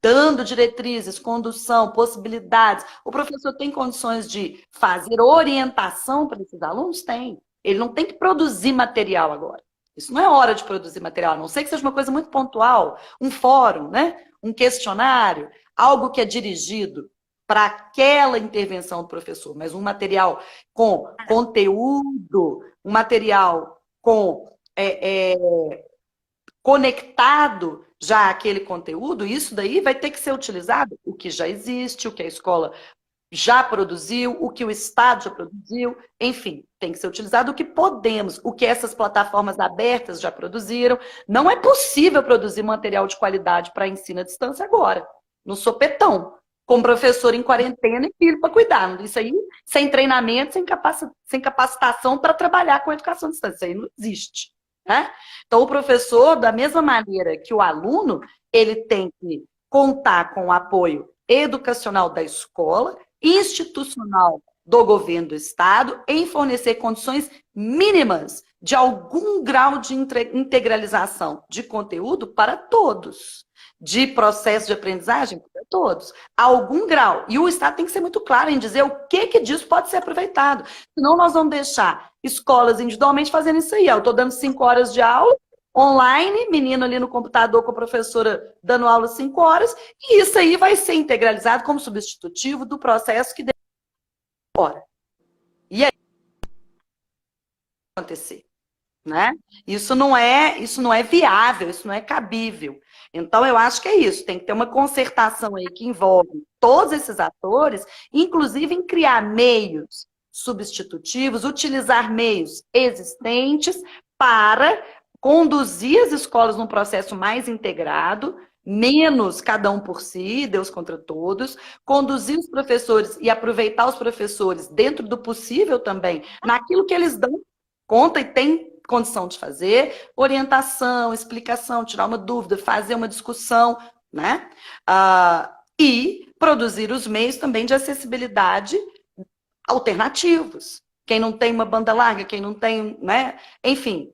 dando diretrizes, condução, possibilidades. O professor tem condições de fazer orientação para esses alunos? Tem. Ele não tem que produzir material agora. Isso não é hora de produzir material, a não ser que seja uma coisa muito pontual, um fórum, né? Um questionário, algo que é dirigido para aquela intervenção do professor, mas um material com conteúdo, um material com conectado já aquele conteúdo, isso daí vai ter que ser utilizado, o que já existe, o que a escola já produziu, o que o Estado já produziu, enfim, tem que ser utilizado o que podemos, o que essas plataformas abertas já produziram. Não é possível produzir material de qualidade para ensino à distância agora, no sopetão, com professor em quarentena e filho para cuidar. Isso aí, sem treinamento, sem capacitação para trabalhar com a educação à distância, isso aí não existe. Né? Então, o professor, da mesma maneira que o aluno, ele tem que contar com o apoio educacional da escola, institucional do governo do Estado, em fornecer condições mínimas de algum grau de integralização de conteúdo para todos, de processo de aprendizagem para todos, algum grau. E o Estado tem que ser muito claro em dizer o que disso pode ser aproveitado. Senão nós vamos deixar escolas individualmente fazendo isso aí. Eu estou dando 5 horas de aula, online, menino ali no computador com a professora dando aula 5 horas, e isso aí vai ser integralizado como substitutivo do processo que demora. E aí acontecer, né? Isso não é viável, isso não é cabível. Então, eu acho que é isso, tem que ter uma concertação aí que envolve todos esses atores, inclusive em criar meios substitutivos, utilizar meios existentes para conduzir as escolas num processo mais integrado, menos cada um por si, Deus contra todos, conduzir os professores e aproveitar os professores dentro do possível também, naquilo que eles dão conta e têm condição de fazer, orientação, explicação, tirar uma dúvida, fazer uma discussão, né? E produzir os meios também de acessibilidade alternativos. Quem não tem uma banda larga, quem não tem, né? Enfim,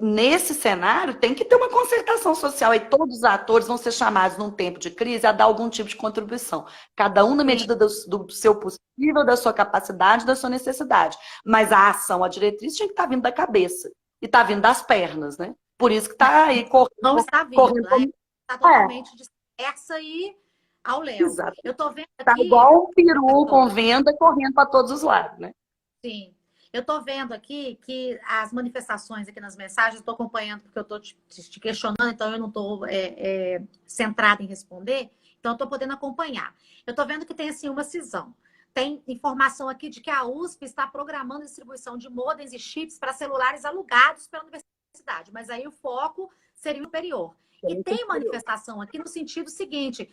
nesse cenário, tem que ter uma concertação social e todos os atores vão ser chamados num tempo de crise a dar algum tipo de contribuição. Cada um na medida do seu possível, da sua capacidade, da sua necessidade. Mas a ação, a diretriz tinha que estar vindo da cabeça e está vindo das pernas, né? Por isso que está aí correndo. Não está vindo, né? Está totalmente dispersa e ao léu. Exato. Eu estou vendo aqui... Está igual um peru com venda correndo para todos os lados, né? Sim. Eu estou vendo aqui que as manifestações aqui nas mensagens, estou acompanhando porque eu estou te questionando, então eu não estou centrada em responder, então eu estou podendo acompanhar. Eu estou vendo que tem assim uma cisão. Tem informação aqui de que a USP está programando a distribuição de modems e chips para celulares alugados pela universidade, mas aí o foco seria o superior. E tem manifestação aqui no sentido seguinte: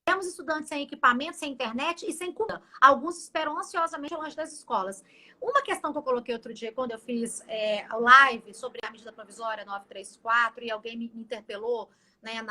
temos estudantes sem equipamento, sem internet e sem comida. Alguns esperam ansiosamente longe das escolas. Uma questão que eu coloquei outro dia, quando eu fiz a live sobre a medida provisória 934, e alguém me interpelou, né,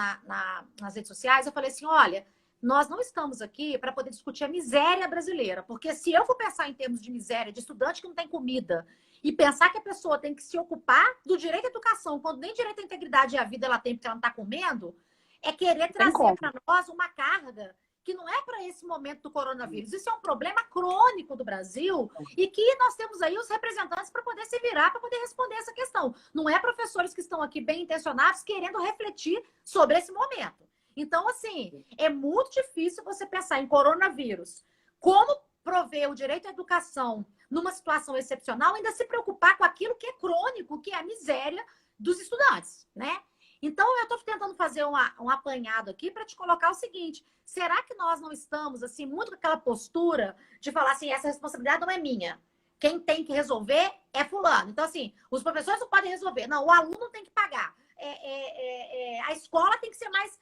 nas redes sociais, eu falei assim, olha, nós não estamos aqui para poder discutir a miséria brasileira, porque se eu for pensar em termos de miséria, de estudante que não tem comida, e pensar que a pessoa tem que se ocupar do direito à educação, quando nem direito à integridade e à vida ela tem porque ela não está comendo, é querer trazer para nós uma carga que não é para esse momento do coronavírus. Isso é um problema crônico do Brasil e que nós temos aí os representantes para poder se virar, para poder responder essa questão. Não é professores que estão aqui bem intencionados querendo refletir sobre esse momento. Então, assim, é muito difícil você pensar em coronavírus. Como prover o direito à educação numa situação excepcional, ainda se preocupar com aquilo que é crônico, que é a miséria dos estudantes, né? Então, eu estou tentando fazer um apanhado aqui para te colocar o seguinte: será que nós não estamos, assim, muito com aquela postura de falar assim, essa responsabilidade não é minha? Quem tem que resolver é fulano. Então, assim, os professores não podem resolver. Não, o aluno tem que pagar. A escola tem que ser mais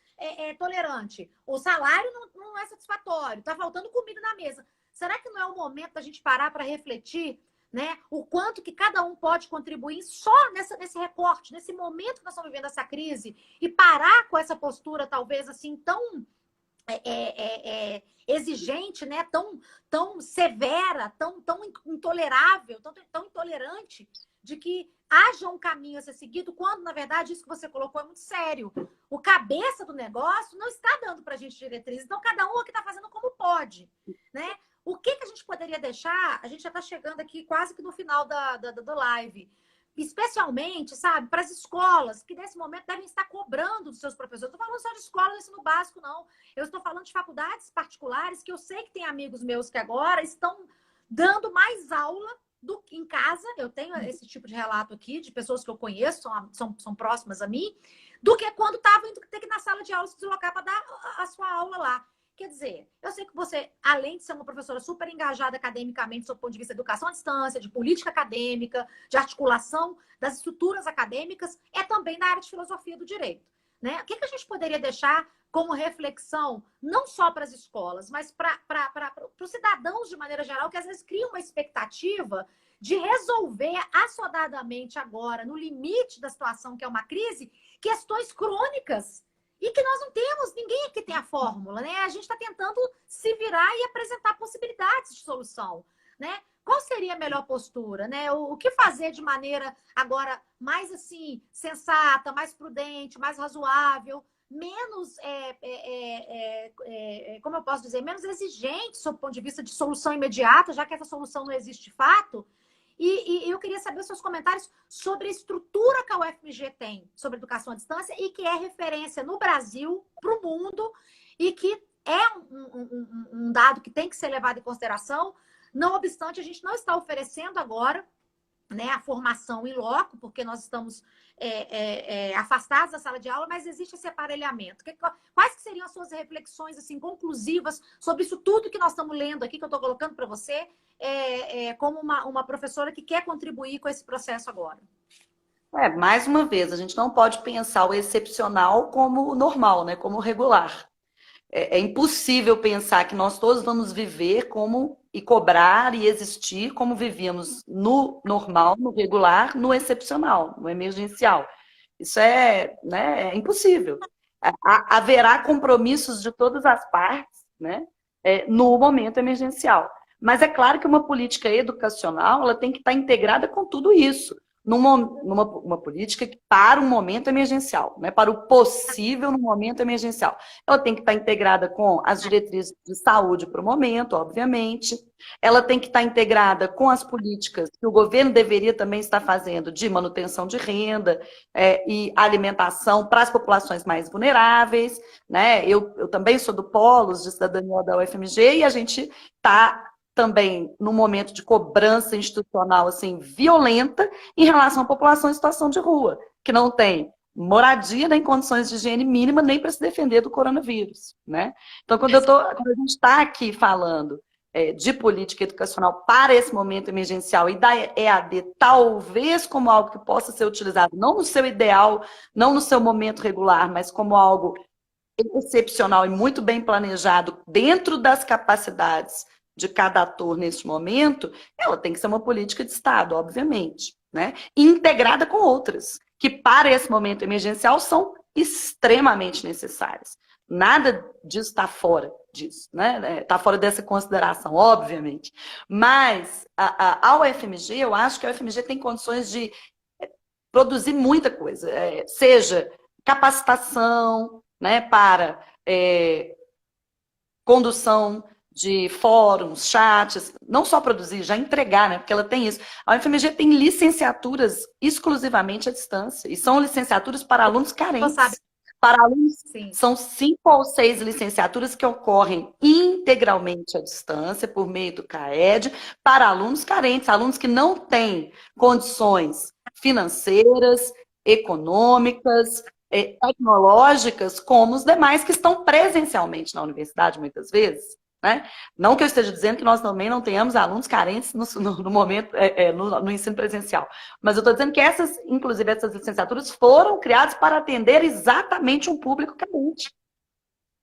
tolerante. O salário não é satisfatório. Está faltando comida na mesa. Será que não é o momento da gente parar para refletir, né, o quanto que cada um pode contribuir só nesse recorte, nesse momento que nós estamos vivendo essa crise, e parar com essa postura, talvez, assim, tão exigente, né, tão severa, tão intolerável, tão intolerante, de que haja um caminho a ser seguido, quando, na verdade, isso que você colocou é muito sério. O cabeça do negócio não está dando para a gente diretriz, então cada um aqui está fazendo como pode, né? O que a gente poderia deixar? A gente já está chegando aqui quase que no final da live. Especialmente, sabe, para as escolas, que nesse momento devem estar cobrando dos seus professores. Eu estou falando só de escola de ensino básico, não. Eu estou falando de faculdades particulares, que eu sei que tem amigos meus que agora estão dando mais aula do que em casa. Eu tenho esse tipo de relato aqui, de pessoas que eu conheço, são próximas a mim, do que quando estavam indo ter que ir na sala de aula se deslocar para dar a sua aula lá. Quer dizer, eu sei que você, além de ser uma professora super engajada academicamente, sob o ponto de vista de educação à distância, de política acadêmica, de articulação das estruturas acadêmicas, é também da área de filosofia do direito. Né? O que a gente poderia deixar como reflexão, não só para as escolas, mas para os cidadãos de maneira geral, que às vezes criam uma expectativa de resolver assodadamente agora, no limite da situação que é uma crise, questões crônicas e que nós não temos, ninguém aqui tem a fórmula, né? A gente está tentando se virar e apresentar possibilidades de solução, né? Qual seria a melhor postura, né? O que fazer de maneira agora mais assim sensata, mais prudente, mais razoável, menos, como eu posso dizer, menos exigente sob o ponto de vista de solução imediata, já que essa solução não existe de fato. E eu queria saber os seus comentários sobre a estrutura que a UFMG tem sobre educação à distância e que é referência no Brasil, para o mundo, e que é um dado que tem que ser levado em consideração. Não obstante, a gente não está oferecendo agora, né, a formação em loco, porque nós estamos afastados da sala de aula, mas existe esse aparelhamento. Quais que seriam as suas reflexões assim, conclusivas sobre isso tudo que nós estamos lendo aqui, que eu estou colocando para você, como uma professora que quer contribuir com esse processo agora? Mais uma vez, a gente não pode pensar o excepcional como o normal, né, como o regular. É impossível pensar que nós todos vamos viver como e cobrar e existir como vivíamos no normal, no regular, no excepcional, no emergencial. Isso né, é impossível. Haverá compromissos de todas as partes, né, no momento emergencial. Mas é claro que uma política educacional ela tem que estar integrada com tudo isso. Numa política que para um momento emergencial, né? Para o possível no momento emergencial. Ela tem que estar integrada com as diretrizes de saúde para o momento, obviamente. Ela tem que estar integrada com as políticas que o governo deveria também estar fazendo de manutenção de renda e alimentação para as populações mais vulneráveis. Né? Eu também sou do Polos de Cidadania da UFMG e a gente está também num momento de cobrança institucional assim, violenta em relação à população em situação de rua, que não tem moradia nem condições de higiene mínima nem para se defender do coronavírus. Né? Então, quando a gente está aqui falando de política educacional para esse momento emergencial e da EAD, talvez como algo que possa ser utilizado, não no seu ideal, não no seu momento regular, mas como algo excepcional e muito bem planejado dentro das capacidades de cada ator neste momento, ela tem que ser uma política de Estado, obviamente, né? E integrada com outras, que para esse momento emergencial são extremamente necessárias. Nada disso está fora disso, né? Está fora dessa consideração, obviamente. Mas a UFMG, eu acho que a UFMG tem condições de produzir muita coisa, seja capacitação, né, para condução de fóruns, chats, não só produzir, já entregar, né? Porque ela tem isso. A UFMG tem licenciaturas exclusivamente à distância, e são licenciaturas para alunos carentes. Para alunos, sim. São 5 ou 6 licenciaturas que ocorrem integralmente à distância, por meio do CAED, para alunos carentes, alunos que não têm condições financeiras, econômicas, tecnológicas, como os demais que estão presencialmente na universidade, muitas vezes. Né? Não que eu esteja dizendo que nós também não tenhamos alunos carentes no momento, no ensino presencial, mas eu estou dizendo que inclusive essas licenciaturas foram criadas para atender exatamente um público carente,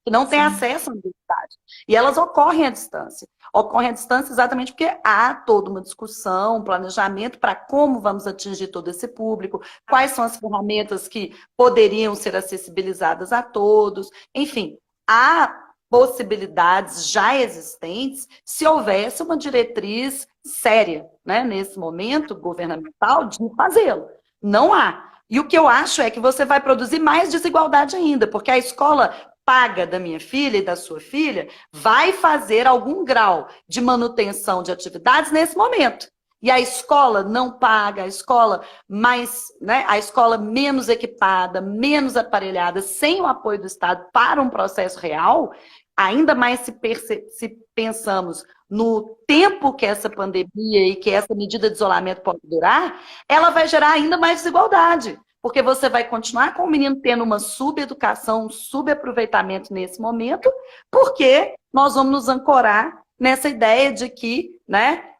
que não tem acesso à universidade. E elas ocorrem à distância. Ocorrem à distância exatamente porque há toda uma discussão, um planejamento para como vamos atingir todo esse público, quais são as ferramentas que poderiam ser acessibilizadas a todos, enfim, há possibilidades já existentes se houvesse uma diretriz séria, né, nesse momento governamental de fazê-lo. Não há. E o que eu acho é que você vai produzir mais desigualdade ainda, porque a escola paga da minha filha e da sua filha vai fazer algum grau de manutenção de atividades nesse momento. E a escola não paga, a escola mais, né, a escola menos equipada, menos aparelhada, sem o apoio do Estado para um processo real, ainda mais se pensamos no tempo que essa pandemia e que essa medida de isolamento pode durar, ela vai gerar ainda mais desigualdade. porque você vai continuar com o menino tendo uma subeducação, um subaproveitamento nesse momento, porque nós vamos nos ancorar nessa ideia de que, né,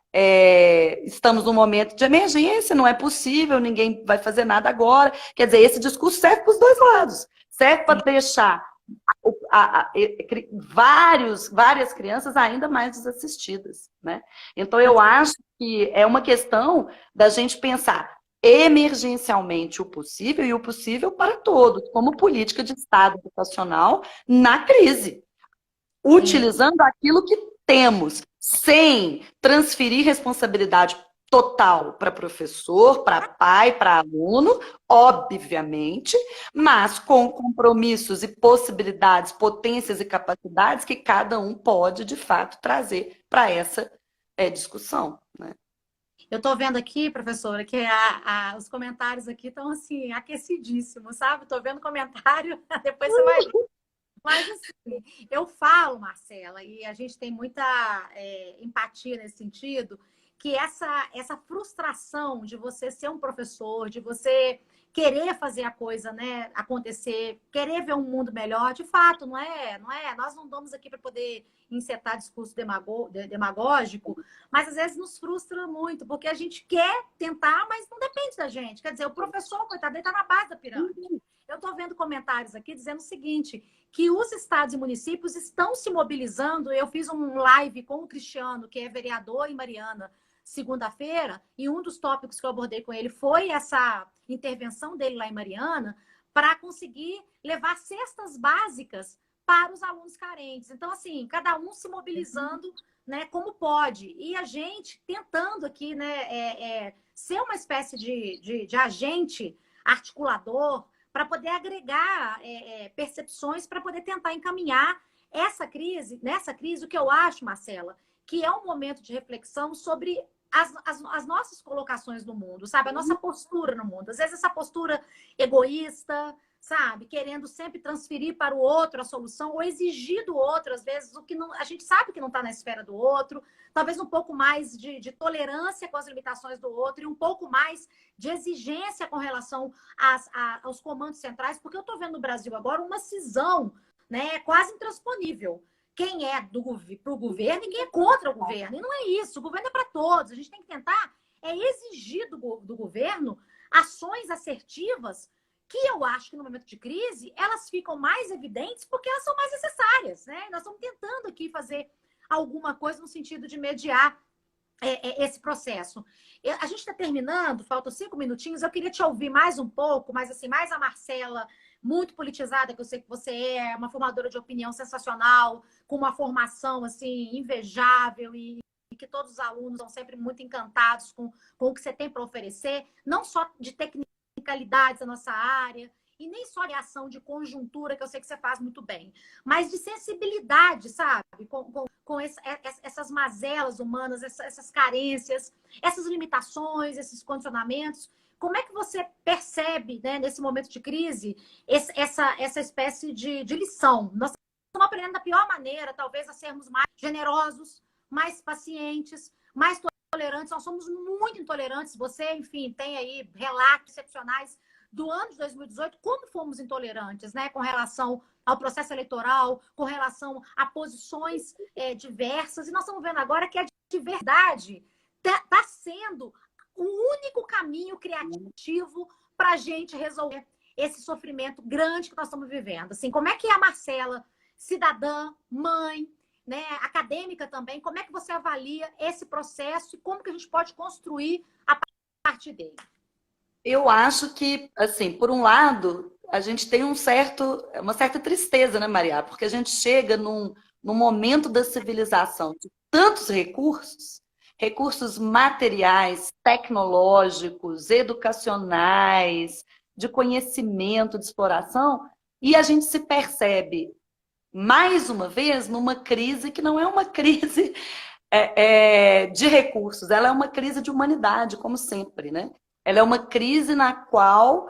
estamos num momento de emergência, não é possível, ninguém vai fazer nada agora. Quer dizer, esse discurso serve para os dois lados. Serve para deixar várias crianças ainda mais desassistidas, né? Então, eu acho que é uma questão da gente pensar emergencialmente o possível e o possível para todos, como política de Estado educacional na crise, utilizando aquilo que temos, sem transferir responsabilidade total para professor, para pai, para aluno, obviamente, mas com compromissos e possibilidades, potências e capacidades que cada um pode, de fato, trazer para essa discussão, né? Eu estou vendo aqui, professora, que os comentários aqui estão assim, aquecidíssimos, sabe? Estou vendo comentário, depois você vai ver. Mas assim, eu falo, Marcela, e a gente tem muita empatia nesse sentido, que essa frustração de você ser um professor, de você querer fazer a coisa, né, acontecer, querer ver um mundo melhor, de fato, não é? Nós não estamos aqui para poder encetar discurso demagógico, mas às vezes nos frustra muito, porque a gente quer tentar, mas não depende da gente. Quer dizer, o professor, coitado, ele está na base da pirâmide. Eu estou vendo comentários aqui dizendo o seguinte, que os estados e municípios estão se mobilizando. Eu fiz um live com o Cristiano, que é vereador em Mariana, segunda-feira, e um dos tópicos que eu abordei com ele foi essa intervenção dele lá em Mariana para conseguir levar cestas básicas para os alunos carentes. Então, assim, cada um se mobilizando, né, como pode. E a gente tentando aqui, né, ser uma espécie de agente articulador para poder agregar percepções, para poder tentar encaminhar nessa crise, o que eu acho, Marcela, que é um momento de reflexão sobre as nossas colocações no mundo, sabe? A nossa postura no mundo. Às vezes essa postura egoísta, sabe? Querendo sempre transferir para o outro a solução ou exigir do outro, às vezes, o que não, a gente sabe que não está na esfera do outro, talvez um pouco mais de tolerância com as limitações do outro e um pouco mais de exigência com relação aos comandos centrais, porque eu estou vendo no Brasil agora uma cisão, né, quase intransponível. Quem é para o governo e quem é contra o governo. E não é isso, o governo é para todos. A gente tem que tentar exigir do governo ações assertivas que eu acho que no momento de crise elas ficam mais evidentes porque elas são mais necessárias, né? Nós estamos tentando aqui fazer alguma coisa no sentido de mediar esse processo. A gente está terminando, faltam 5 minutinhos, eu queria te ouvir mais um pouco, mas assim, mais a Marcela, muito politizada, que eu sei que você é, uma formadora de opinião sensacional, com uma formação assim invejável e que todos os alunos são sempre muito encantados com o que você tem para oferecer, não só de tecnicalidades da nossa área, e nem só de ação de conjuntura, que eu sei que você faz muito bem, mas de sensibilidade, sabe? Com essas mazelas humanas, essas carências, essas limitações, esses condicionamentos. Como é que você percebe, né, nesse momento de crise, essa espécie de lição? Nós estamos aprendendo da pior maneira, talvez, a sermos mais generosos, mais pacientes, mais tolerantes. Nós somos muito intolerantes. Você, enfim, tem aí relatos excepcionais do ano de 2018, como fomos intolerantes, né, com relação ao processo eleitoral, com relação a posições diversas. E nós estamos vendo agora que a de verdade está sendo o único caminho criativo para a gente resolver esse sofrimento grande que nós estamos vivendo. Assim, como é que a Marcela, cidadã, mãe, né, acadêmica também, como é que você avalia esse processo e como que a gente pode construir a partir dele? Eu acho que, assim, por um lado, a gente tem uma certa tristeza, né, Maria? Porque a gente chega num momento da civilização de tantos recursos materiais, tecnológicos, educacionais, de conhecimento, de exploração, e a gente se percebe, mais uma vez, numa crise que não é uma crise de recursos, ela é uma crise de humanidade, como sempre, né? Ela é uma crise na qual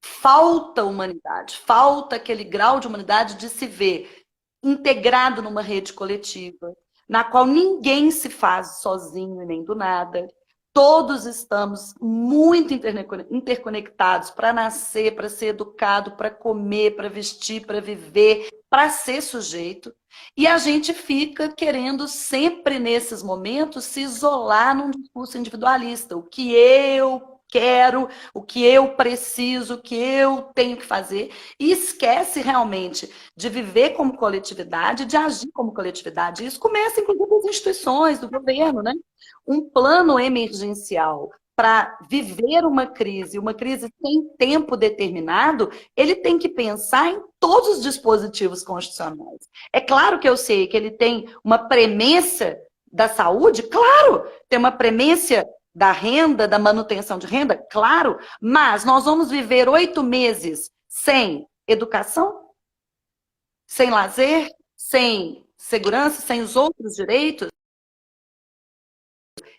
falta humanidade, falta aquele grau de humanidade de se ver integrado numa rede coletiva, na qual ninguém se faz sozinho e nem do nada, Todos estamos muito interconectados para nascer, para ser educado, para comer, para vestir, para viver, para ser sujeito. E a gente fica querendo sempre nesses momentos se isolar num discurso individualista. O que eu quero, o que eu preciso, o que eu tenho que fazer. E esquece realmente de viver como coletividade, de agir como coletividade. Isso começa, inclusive, das instituições, do governo, né? Um plano emergencial para viver uma crise sem tempo determinado, ele tem que pensar em todos os dispositivos constitucionais. É claro que eu sei que ele tem uma premência da saúde, claro, tem uma premência da renda, da manutenção de renda, claro, mas nós vamos viver 8 meses sem educação, sem lazer, sem segurança, sem os outros direitos,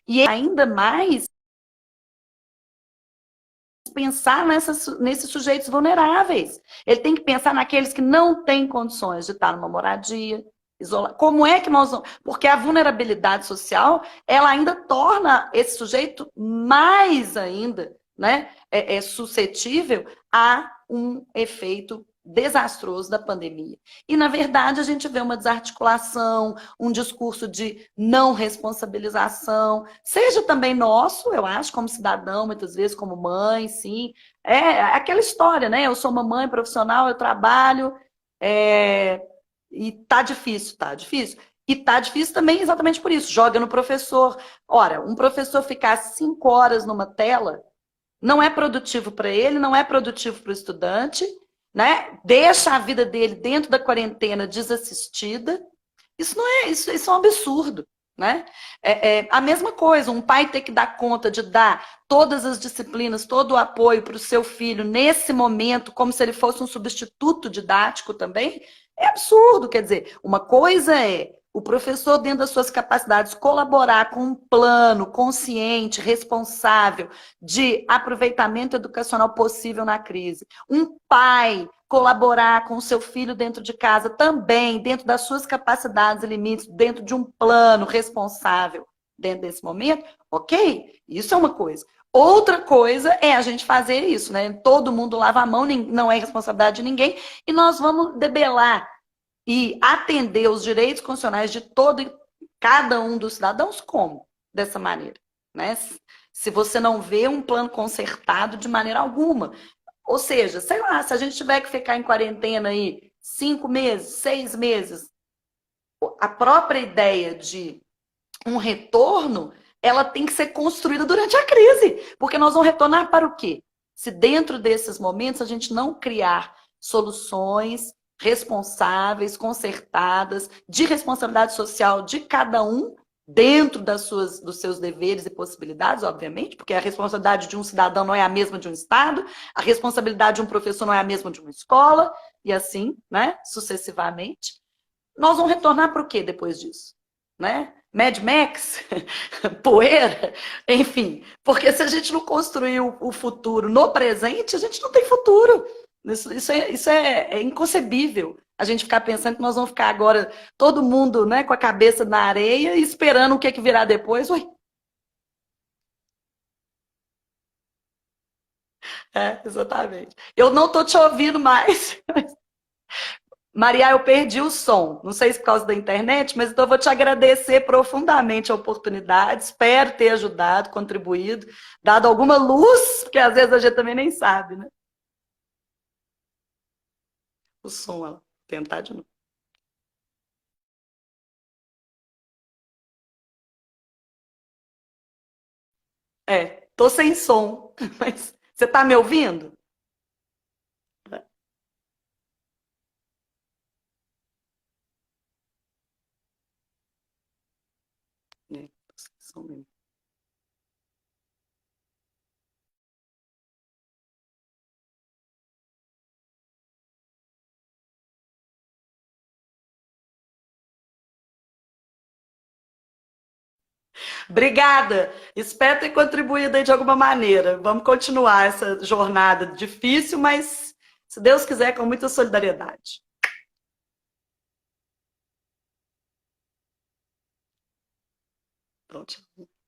e ainda mais pensar nesses sujeitos vulneráveis. Ele tem que pensar naqueles que não têm condições de estar numa moradia, isolar. Como é que nós vamos... Porque a vulnerabilidade social, ela ainda torna esse sujeito mais ainda, né, suscetível a um efeito desastroso da pandemia. E, na verdade, a gente vê uma desarticulação, um discurso de não responsabilização, seja também nosso, eu acho, como cidadão, muitas vezes como mãe, sim. É aquela história, né? Eu sou uma mãe profissional, eu trabalho, e tá difícil, tá difícil. E tá difícil também exatamente por isso. Joga no professor. Ora, um professor ficar 5 horas numa tela não é produtivo para ele, não é produtivo para o estudante, né? Deixa a vida dele dentro da quarentena desassistida. Isso não é, isso é um absurdo, né? A mesma coisa, um pai ter que dar conta de dar todas as disciplinas, todo o apoio para o seu filho nesse momento, como se ele fosse um substituto didático também, é absurdo. Quer dizer, uma coisa é o professor, dentro das suas capacidades, colaborar com um plano consciente, responsável, de aproveitamento educacional possível na crise. Um pai colaborar com o seu filho dentro de casa também, dentro das suas capacidades e limites, dentro de um plano responsável dentro desse momento, ok? Isso é uma coisa. Outra coisa é a gente fazer isso, né? Todo mundo lava a mão, não é responsabilidade de ninguém, e nós vamos debelar e atender os direitos constitucionais de todo e cada um dos cidadãos como? Dessa maneira, né? Se você não vê um plano concertado de maneira alguma. Ou seja, sei lá, se a gente tiver que ficar em quarentena aí 5 meses, 6 meses, a própria ideia de um retorno, ela tem que ser construída durante a crise. Porque nós vamos retornar para o quê? Se dentro desses momentos a gente não criar soluções responsáveis, concertadas, de responsabilidade social de cada um, dentro dos seus deveres e possibilidades, obviamente, porque a responsabilidade de um cidadão não é a mesma de um Estado, a responsabilidade de um professor não é a mesma de uma escola, e assim, né, sucessivamente. Nós vamos retornar para o quê depois disso? Né? Mad Max, poeira, enfim. Porque se a gente não construir o futuro no presente, a gente não tem futuro. Isso é inconcebível. A gente ficar pensando que nós vamos ficar agora, todo mundo, né, com a cabeça na areia e esperando o que virá depois. Ué. Exatamente. Eu não estou te ouvindo mais. Maria, eu perdi o som. Não sei se por causa da internet, mas então eu vou te agradecer profundamente a oportunidade. Espero ter ajudado, contribuído, dado alguma luz, porque às vezes a gente também nem sabe, né? O som, ela. Tentar de novo. Tô sem som, mas você tá me ouvindo? Tô sem som mesmo. Obrigada. Espero ter contribuído aí de alguma maneira. Vamos continuar essa jornada difícil, mas, se Deus quiser, com muita solidariedade. Então, tchau.